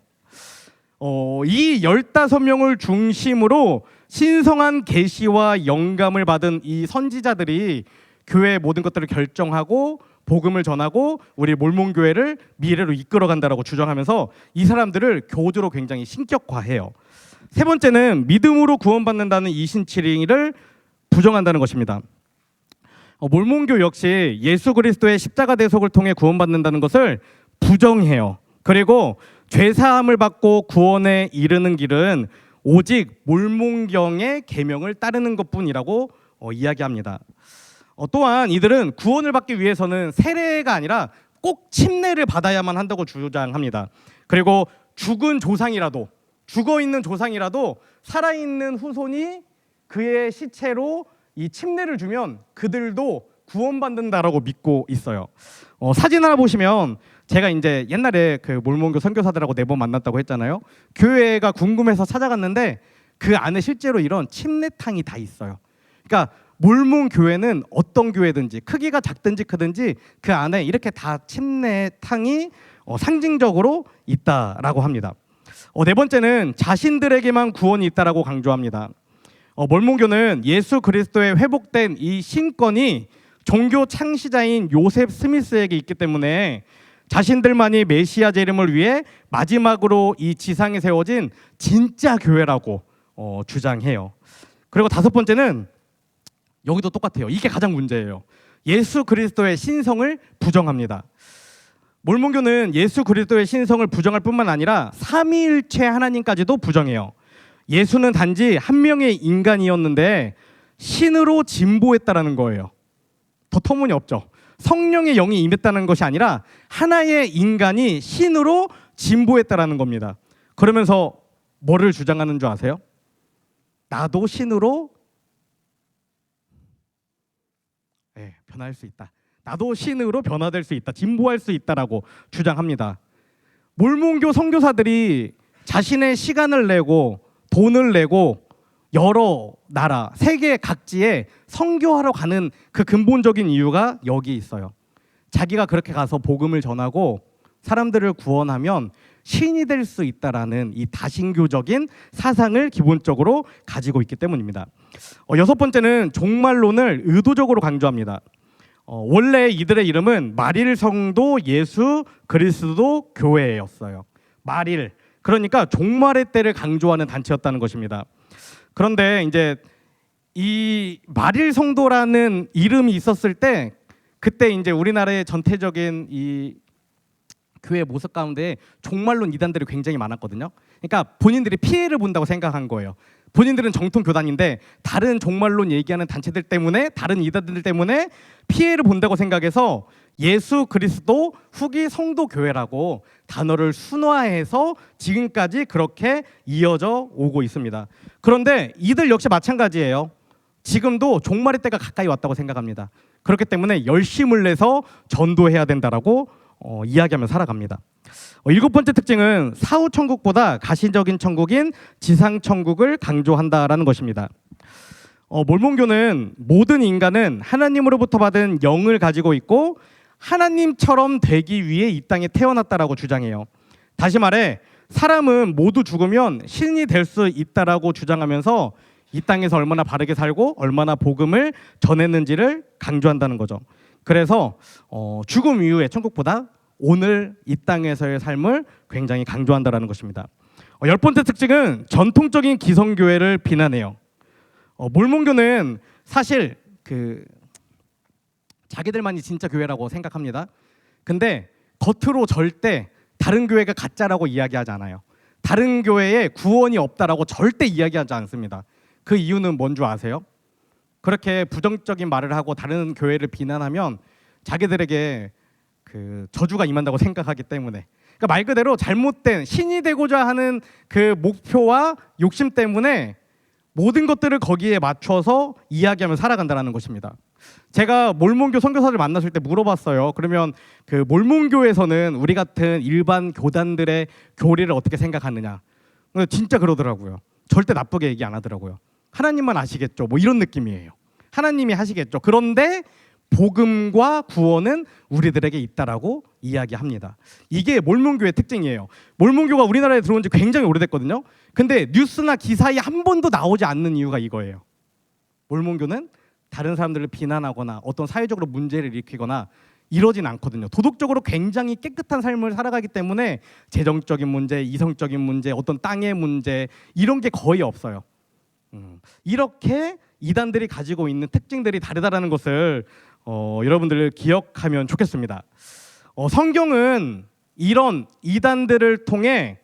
이 15명을 중심으로 신성한 계시와 영감을 받은 이 선지자들이 교회의 모든 것들을 결정하고 복음을 전하고 우리 몰몬교회를 미래로 이끌어간다라고 주장하면서 이 사람들을 교주로 굉장히 신격화해요. 세 번째는 믿음으로 구원받는다는 이신칠의를 부정한다는 것입니다. 몰몬교 역시 예수 그리스도의 십자가 대속을 통해 구원받는다는 것을 부정해요. 그리고 죄사함을 받고 구원에 이르는 길은 오직 몰몬경의 계명을 따르는 것뿐이라고 이야기합니다. 또한 이들은 구원을 받기 위해서는 세례가 아니라 꼭 침례를 받아야만 한다고 주장합니다. 그리고 죽어있는 조상이라도 살아있는 후손이 그의 시체로 이 침례를 주면 그들도 구원받는다라고 믿고 있어요. 사진 하나 보시면 제가 이제 옛날에 그 몰몬교 선교사들하고 4번 만났다고 했잖아요. 교회가 궁금해서 찾아갔는데 그 안에 실제로 이런 침례탕이 다 있어요. 그러니까 몰몬 교회는 어떤 교회든지 크기가 작든지 크든지 그 안에 이렇게 다 침례탕이 상징적으로 있다라고 합니다. 네 번째는 자신들에게만 구원이 있다라고 강조합니다. 몰몬교는 예수 그리스도의 회복된 이 신권이 종교 창시자인 요셉 스미스에게 있기 때문에 자신들만이 메시아 재림을 위해 마지막으로 이 지상에 세워진 진짜 교회라고 주장해요. 그리고 5번째는 여기도 똑같아요. 이게 가장 문제예요. 예수 그리스도의 신성을 부정합니다. 몰몬교는 예수 그리스도의 신성을 부정할 뿐만 아니라 삼위일체 하나님까지도 부정해요. 예수는 단지 한 명의 인간이었는데 신으로 진보했다라는 거예요. 더 터무니없죠. 성령의 영이 임했다는 것이 아니라 하나의 인간이 신으로 진보했다라는 겁니다. 그러면서 뭐를 주장하는 줄 아세요? 나도 신으로 변할 수 있다. 나도 신으로 변화될 수 있다. 진보할 수 있다라고 주장합니다. 몰몬교 선교사들이 자신의 시간을 내고 돈을 내고 여러 나라, 세계 각지에 선교하러 가는 그 근본적인 이유가 여기 있어요. 자기가 그렇게 가서 복음을 전하고 사람들을 구원하면 신이 될 수 있다라는 이 다신교적인 사상을 기본적으로 가지고 있기 때문입니다. 여섯 번째는 종말론을 의도적으로 강조합니다. 원래 이들의 이름은 마릴 성도 예수 그리스도 교회였어요. 마릴, 그러니까 종말의 때를 강조하는 단체였다는 것입니다. 그런데 이제 이 마릴 성도라는 이름이 있었을 때 그때 이제 우리나라의 전체적인 이 교회 모습 가운데 종말론 이단들이 굉장히 많았거든요. 그러니까 본인들이 피해를 본다고 생각한 거예요. 본인들은 정통 교단인데 다른 종말론 얘기하는 단체들 때문에, 다른 이단들 때문에 피해를 본다고 생각해서 예수 그리스도 후기 성도 교회라고 단어를 순화해서 지금까지 그렇게 이어져 오고 있습니다. 그런데 이들 역시 마찬가지예요. 지금도 종말의 때가 가까이 왔다고 생각합니다. 그렇기 때문에 열심을 내서 전도해야 된다라고 이야기하며 살아갑니다. 일곱 번째 특징은 사후 천국보다 가시적인 천국인 지상 천국을 강조한다라는 것입니다. 몰몬교는 모든 인간은 하나님으로부터 받은 영을 가지고 있고 하나님처럼 되기 위해 이 땅에 태어났다라고 주장해요. 다시 말해 사람은 모두 죽으면 신이 될 수 있다라고 주장하면서 이 땅에서 얼마나 바르게 살고 얼마나 복음을 전했는지를 강조한다는 거죠. 그래서 죽음 이후의 천국보다 오늘 이 땅에서의 삶을 굉장히 강조한다라는 것입니다. 열 번째 특징은 전통적인 기성교회를 비난해요. 몰몬교는 사실 자기들만이 진짜 교회라고 생각합니다. 근데 겉으로 절대 다른 교회가 가짜라고 이야기하지 않아요. 다른 교회에 구원이 없다라고 절대 이야기하지 않습니다. 그 이유는 뭔 줄 아세요? 그렇게 부정적인 말을 하고 다른 교회를 비난하면 자기들에게 저주가 임한다고 생각하기 때문에, 그러니까 말 그대로 잘못된 신이 되고자 하는 그 목표와 욕심 때문에 모든 것들을 거기에 맞춰서 이야기하며 살아간다는 것입니다. 제가 몰몬교 선교사를 만났을 때 물어봤어요. 그러면 그 몰몬교에서는 우리 같은 일반 교단들의 교리를 어떻게 생각하느냐? 진짜 그러더라고요. 절대 나쁘게 얘기 안 하더라고요. 하나님만 아시겠죠. 뭐 이런 느낌이에요. 하나님이 하시겠죠. 그런데 복음과 구원은 우리들에게 있다라고 이야기합니다. 이게 몰몬교의 특징이에요. 몰몬교가 우리나라에 들어온 지 굉장히 오래됐거든요. 근데 뉴스나 기사에 한 번도 나오지 않는 이유가 이거예요. 몰몬교는 다른 사람들을 비난하거나 어떤 사회적으로 문제를 일으키거나 이러진 않거든요. 도덕적으로 굉장히 깨끗한 삶을 살아가기 때문에 재정적인 문제, 이성적인 문제, 어떤 땅의 문제 이런 게 거의 없어요. 이렇게 이단들이 가지고 있는 특징들이 다르다라는 것을 여러분들 기억하면 좋겠습니다. 성경은 이런 이단들을 통해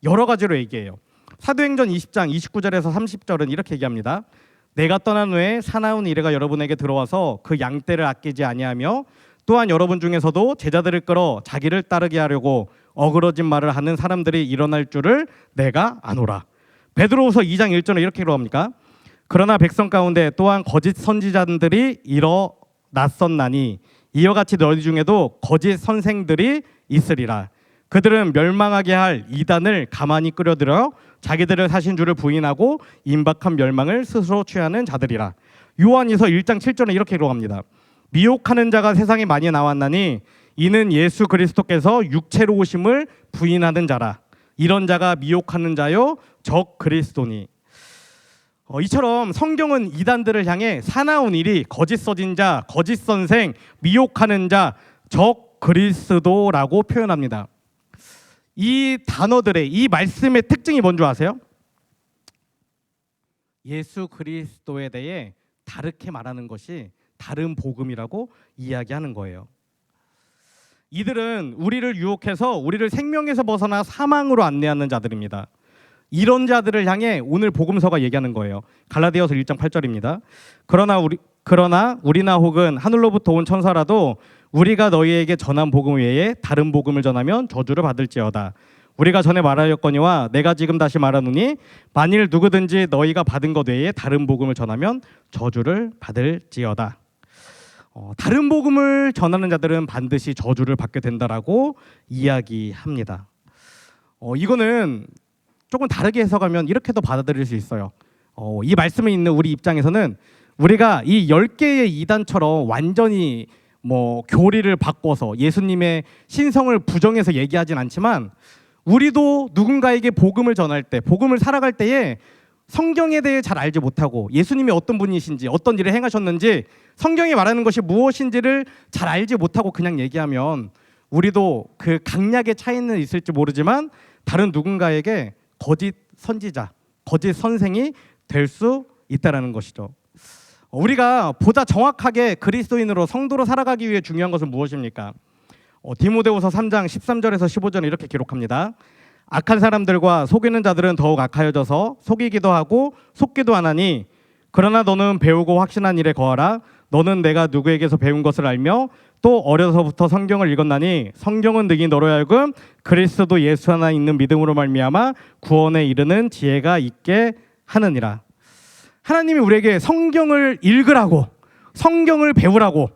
여러 가지로 얘기해요. 사도행전 20장 29절에서 30절은 이렇게 얘기합니다. 내가 떠난 후에 사나운 이레가 여러분에게 들어와서 그 양떼를 아끼지 아니하며 또한 여러분 중에서도 제자들을 끌어 자기를 따르게 하려고 어그러진 말을 하는 사람들이 일어날 줄을 내가 아노라. 베드로후서 2장 1절에 이렇게 기록합니까? 그러나 백성 가운데 또한 거짓 선지자들이 일어났었나니 이와 같이 너희 중에도 거짓 선생들이 있으리라. 그들은 멸망하게 할 이단을 가만히 끌어들여 자기들을 사신 줄을 부인하고 임박한 멸망을 스스로 취하는 자들이라. 요한일서 1장 7절에 이렇게 기록합니다. 미혹하는 자가 세상에 많이 나왔나니 이는 예수 그리스도께서 육체로 오심을 부인하는 자라. 이런 자가 미혹하는 자요 적 그리스도니. 이처럼 성경은 이단들을 향해 사나운 일이 거짓 선지자, 거짓 선생, 미혹하는 자, 적 그리스도라고 표현합니다. 이 단어들의 이 말씀의 특징이 뭔지 아세요? 예수 그리스도에 대해 다르게 말하는 것이 다른 복음이라고 이야기하는 거예요. 이들은 우리를 유혹해서 우리를 생명에서 벗어나 사망으로 안내하는 자들입니다. 이런 자들을 향해 오늘 복음서가 얘기하는 거예요. 갈라디아서 1장 8절입니다. 그러나 우리나 혹은 하늘로부터 온 천사라도 우리가 너희에게 전한 복음 외에 다른 복음을 전하면 저주를 받을지어다. 우리가 전에 말하였거니와 내가 지금 다시 말하노니 만일 누구든지 너희가 받은 것 외에 다른 복음을 전하면 저주를 받을지어다. 다른 복음을 전하는 자들은 반드시 저주를 받게 된다라고 이야기합니다. 이거는 조금 다르게 해석하면 이렇게도 받아들일 수 있어요. 이 말씀에 있는 우리 입장에서는 우리가 이 10개의 이단처럼 완전히 교리를 바꿔서 예수님의 신성을 부정해서 얘기하진 않지만 우리도 누군가에게 복음을 전할 때, 복음을 살아갈 때에 성경에 대해 잘 알지 못하고 예수님이 어떤 분이신지, 어떤 일을 행하셨는지, 성경이 말하는 것이 무엇인지를 잘 알지 못하고 그냥 얘기하면 우리도 그 강약의 차이는 있을지 모르지만 다른 누군가에게 거짓 선지자, 거짓 선생이 될 수 있다라는 것이죠. 우리가 보다 정확하게 그리스도인으로 성도로 살아가기 위해 중요한 것은 무엇입니까? 디모데후서 3장 13절에서 15절에 이렇게 기록합니다. 악한 사람들과 속이는 자들은 더욱 악하여져서 속이기도 하고 속기도 하나니 그러나 너는 배우고 확신한 일에 거하라. 너는 내가 누구에게서 배운 것을 알며 또 어려서부터 성경을 읽었나니 성경은 능히 너로 하여금 그리스도 예수 하나 있는 믿음으로 말미암아 구원에 이르는 지혜가 있게 하느니라. 하나님이 우리에게 성경을 읽으라고, 성경을 배우라고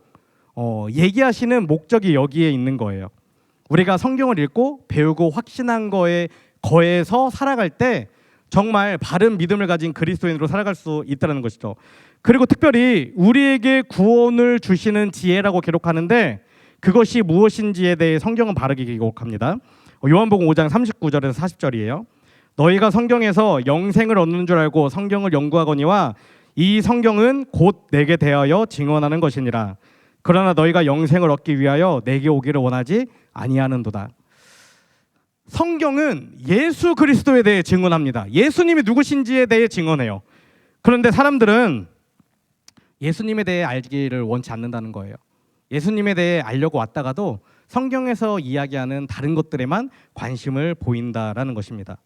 얘기하시는 목적이 여기에 있는 거예요. 우리가 성경을 읽고 배우고 확신한 거에 거해서 살아갈 때 정말 바른 믿음을 가진 그리스도인으로 살아갈 수 있다는 것이죠. 그리고 특별히 우리에게 구원을 주시는 지혜라고 기록하는데 그것이 무엇인지에 대해 성경은 바르게 기록합니다. 요한복음 5장 39절에서 40절이에요. 너희가 성경에서 영생을 얻는 줄 알고 성경을 연구하거니와 이 성경은 곧 내게 대하여 증언하는 것이니라. 그러나 너희가 영생을 얻기 위하여 내게 오기를 원하지 아니하는도다. 성경은 예수 그리스도에 대해 증언합니다. 예수님이 누구신지에 대해 증언해요. 그런데 사람들은 예수님에 대해 알기를 원치 않는다는 거예요. 예수님에 대해 알려고 왔다가도 성경에서 이야기하는 다른 것들에만 관심을 보인다라는 것입니다.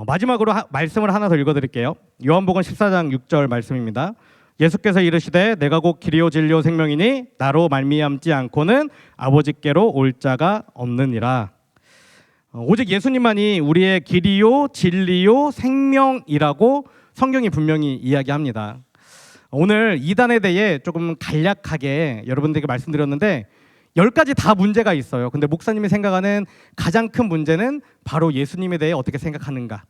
마지막으로 말씀을 하나 더 읽어드릴게요. 요한복음 14장 6절 말씀입니다. 예수께서 이르시되 내가 곧 길이요 진리요 생명이니 나로 말미암지 않고는 아버지께로 올 자가 없느니라. 오직 예수님만이 우리의 길이요 진리요 생명이라고 성경이 분명히 이야기합니다. 오늘 이단에 대해 조금 간략하게 여러분들에게 말씀드렸는데 10가지 다 문제가 있어요. 근데 목사님이 생각하는 가장 큰 문제는 바로 예수님에 대해 어떻게 생각하는가.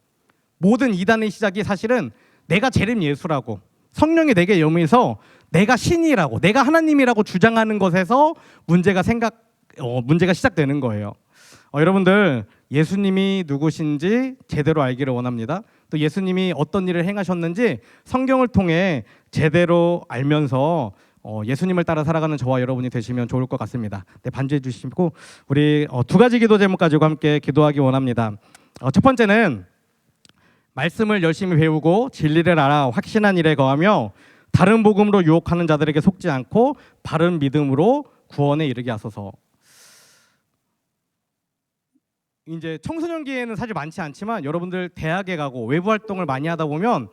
모든 이단의 시작이 사실은 내가 재림 예수라고, 성령이 내게 임해서 내가 신이라고, 내가 하나님이라고 주장하는 것에서 문제가 시작되는 거예요. 여러분들 예수님이 누구신지 제대로 알기를 원합니다. 또 예수님이 어떤 일을 행하셨는지 성경을 통해 제대로 알면서 예수님을 따라 살아가는 저와 여러분이 되시면 좋을 것 같습니다. 네, 반주해 주시고 우리 2가지 기도 제목 가지고 함께 기도하기 원합니다. 첫 번째는 말씀을 열심히 배우고 진리를 알아 확신한 일에 거하며 다른 복음으로 유혹하는 자들에게 속지 않고 바른 믿음으로 구원에 이르게 하소서. 이제 청소년기에는 사실 많지 않지만 여러분들 대학에 가고 외부 활동을 많이 하다 보면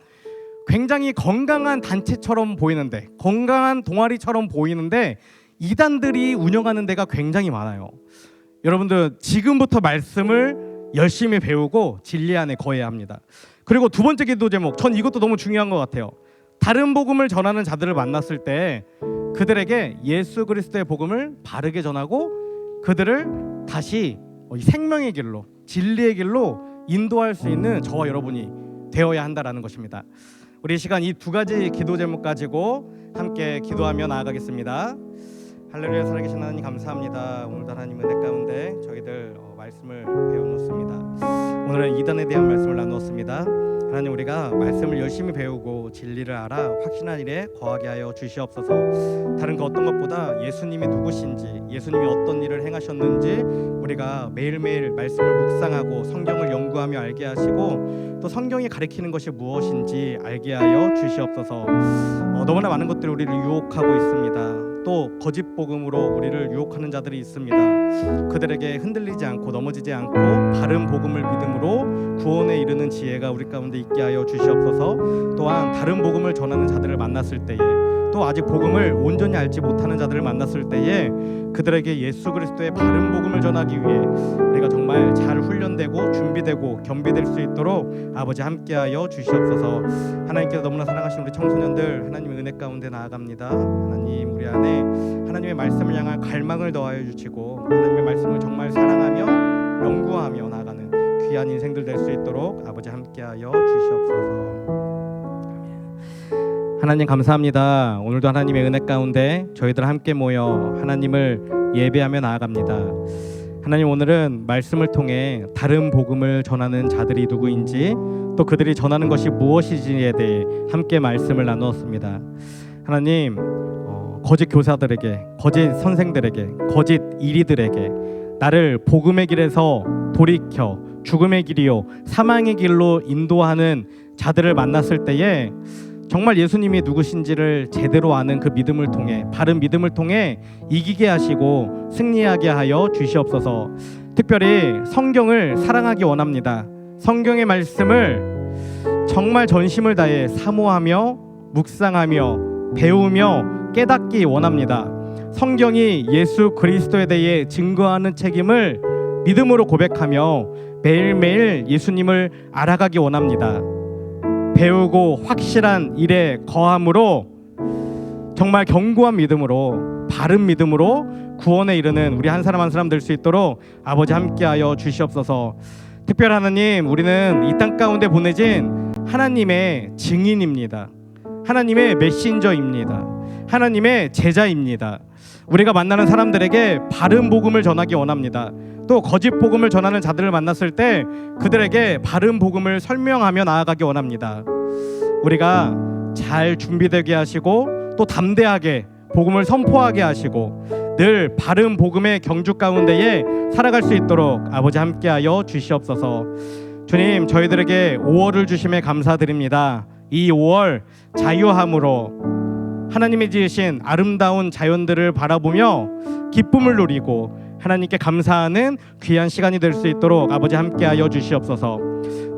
굉장히 건강한 단체처럼 보이는데, 건강한 동아리처럼 보이는데 이단들이 운영하는 데가 굉장히 많아요. 여러분들 지금부터 말씀을 열심히 배우고 진리 안에 거해야 합니다. 그리고 2번째 기도 제목, 전 이것도 너무 중요한 것 같아요. 다른 복음을 전하는 자들을 만났을 때 그들에게 예수 그리스도의 복음을 바르게 전하고 그들을 다시 이 생명의 길로, 진리의 길로 인도할 수 있는 저와 여러분이 되어야 한다라는 것입니다. 우리 이 시간 이 2가지 기도 제목 가지고 함께 기도하며 나아가겠습니다. 할렐루야. 살아계신 하나님 감사합니다. 오늘도 하나님 은혜 가운데 저희들 말씀을 배워놓습니다. 오늘은 이단에 대한 말씀을 나누었습니다. 하나님, 우리가 말씀을 열심히 배우고 진리를 알아 확신한 일에 거하게 하여 주시옵소서. 다른 그 어떤 것보다 예수님이 누구신지, 예수님이 어떤 일을 행하셨는지 우리가 매일매일 말씀을 묵상하고 성경을 연구하며 알게 하시고 또 성경이 가리키는 것이 무엇인지 알게 하여 주시옵소서. 너무나 많은 것들이 우리를 유혹하고 있습니다. 또 거짓 복음으로 우리를 유혹하는 자들이 있습니다. 그들에게 흔들리지 않고 넘어지지 않고 바른 복음을 믿음으로 구원에 이르는 지혜가 우리 가운데 있게 하여 주시옵소서. 또한 다른 복음을 전하는 자들을 만났을 때에 또 아직 복음을 온전히 알지 못하는 자들을 만났을 때에 그들에게 예수 그리스도의 바른 복음을 전하기 위해 우리가 정말 잘 훈련되고 준비되고 겸비될 수 있도록 아버지 함께하여 주시옵소서. 하나님께서 너무나 사랑하신 우리 청소년들 하나님의 은혜 가운데 나아갑니다. 하나님 우리 안에 하나님의 말씀을 향한 갈망을 더하여 주시고 하나님의 말씀을 정말 사랑하며 연구하며 나아가는 귀한 인생들 될 수 있도록 아버지 함께하여 주시옵소서. 하나님 감사합니다. 오늘도 하나님의 은혜 가운데 저희들 함께 모여 하나님을 예배하며 나아갑니다. 하나님 오늘은 말씀을 통해 다른 복음을 전하는 자들이 누구인지 또 그들이 전하는 것이 무엇인지에 대해 함께 말씀을 나누었습니다. 하나님 거짓 교사들에게, 거짓 선생들에게, 거짓 이리들에게 나를 복음의 길에서 돌이켜 죽음의 길이요 사망의 길로 인도하는 자들을 만났을 때에 정말 예수님이 누구신지를 제대로 아는 그 믿음을 통해 바른 믿음을 통해 이기게 하시고 승리하게 하여 주시옵소서. 특별히 성경을 사랑하기 원합니다. 성경의 말씀을 정말 전심을 다해 사모하며 묵상하며 배우며 깨닫기 원합니다. 성경이 예수 그리스도에 대해 증거하는 책임을 믿음으로 고백하며 매일매일 예수님을 알아가기 원합니다. 배우고 확실한 일에 거함으로 정말 견고한 믿음으로 바른 믿음으로 구원에 이르는 우리 한 사람 한 사람 될 수 있도록 아버지 함께하여 주시옵소서. 특별 하나님 우리는 이 땅 가운데 보내진 하나님의 증인입니다. 하나님의 메신저입니다. 하나님의 제자입니다. 우리가 만나는 사람들에게 바른 복음을 전하기 원합니다. 또 거짓 복음을 전하는 자들을 만났을 때 그들에게 바른 복음을 설명하며 나아가기 원합니다. 우리가 잘 준비되게 하시고 또 담대하게 복음을 선포하게 하시고 늘 바른 복음의 경주 가운데에 살아갈 수 있도록 아버지 함께하여 주시옵소서. 주님 저희들에게 5월을 주심에 감사드립니다. 이 5월 자유함으로 하나님이 지으신 아름다운 자연들을 바라보며 기쁨을 누리고 하나님께 감사하는 귀한 시간이 될 수 있도록 아버지 함께하여 주시옵소서.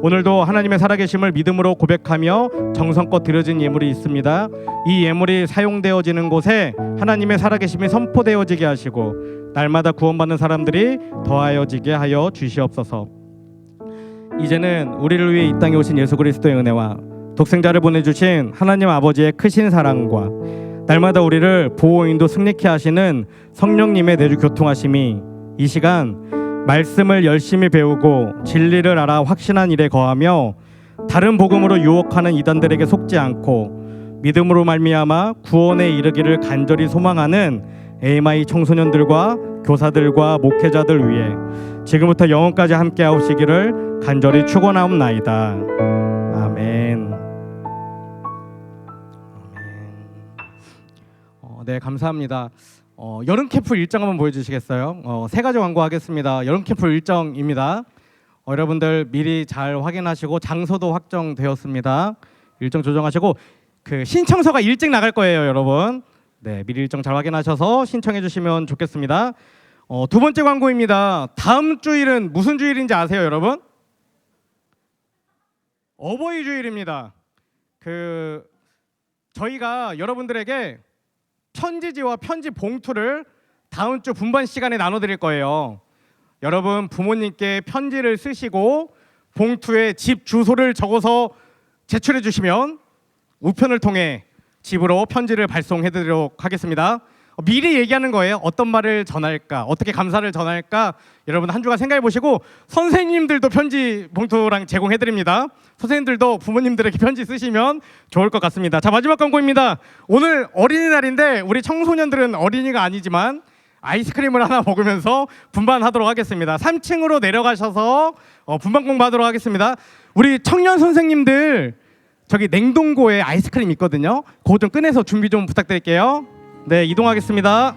오늘도 하나님의 살아계심을 믿음으로 고백하며 정성껏 드려진 예물이 있습니다. 이 예물이 사용되어지는 곳에 하나님의 살아계심이 선포되어지게 하시고 날마다 구원받는 사람들이 더하여지게 하여 주시옵소서. 이제는 우리를 위해 이 땅에 오신 예수 그리스도의 은혜와 독생자를 보내주신 하나님 아버지의 크신 사랑과 날마다 우리를 보호 인도 승리케 하시는 성령님의 내주 교통하심이 이 시간 말씀을 열심히 배우고 진리를 알아 확신한 일에 거하며 다른 복음으로 유혹하는 이단들에게 속지 않고 믿음으로 말미암아 구원에 이르기를 간절히 소망하는 AMI 청소년들과 교사들과 목회자들 위해 지금부터 영원까지 함께 하시기를 간절히 축원하옵나이다. 아멘. 네 감사합니다. 여름 캠프 일정 한번 보여주시겠어요? 3가지 광고하겠습니다. 여름 캠프 일정입니다. 여러분들 미리 잘 확인하시고 장소도 확정되었습니다. 일정 조정하시고 그 신청서가 일찍 나갈 거예요, 여러분. 네 미리 일정 잘 확인하셔서 신청해 주시면 좋겠습니다. 2번째 광고입니다. 다음 주일은 무슨 주일인지 아세요, 여러분? 어버이 주일입니다. 저희가 여러분들에게 편지지와 편지 봉투를 다음 주 분반 시간에 나눠드릴 거예요. 여러분 부모님께 편지를 쓰시고 봉투에 집 주소를 적어서 제출해 주시면 우편을 통해 집으로 편지를 발송해드리도록 하겠습니다. 미리 얘기하는 거예요. 어떤 말을 전할까, 어떻게 감사를 전할까 여러분 한 주간 생각해 보시고 선생님들도 편지 봉투랑 제공해드립니다. 선생님들도 부모님들에게 편지 쓰시면 좋을 것 같습니다. 자 마지막 광고입니다. 오늘 어린이날인데 우리 청소년들은 어린이가 아니지만 아이스크림을 하나 먹으면서 분반하도록 하겠습니다. 3층으로 내려가셔서 분반 공부하도록 하겠습니다. 우리 청년 선생님들 저기 냉동고에 아이스크림 있거든요. 그거 좀 꺼내서 준비 좀 부탁드릴게요. 네 이동하겠습니다.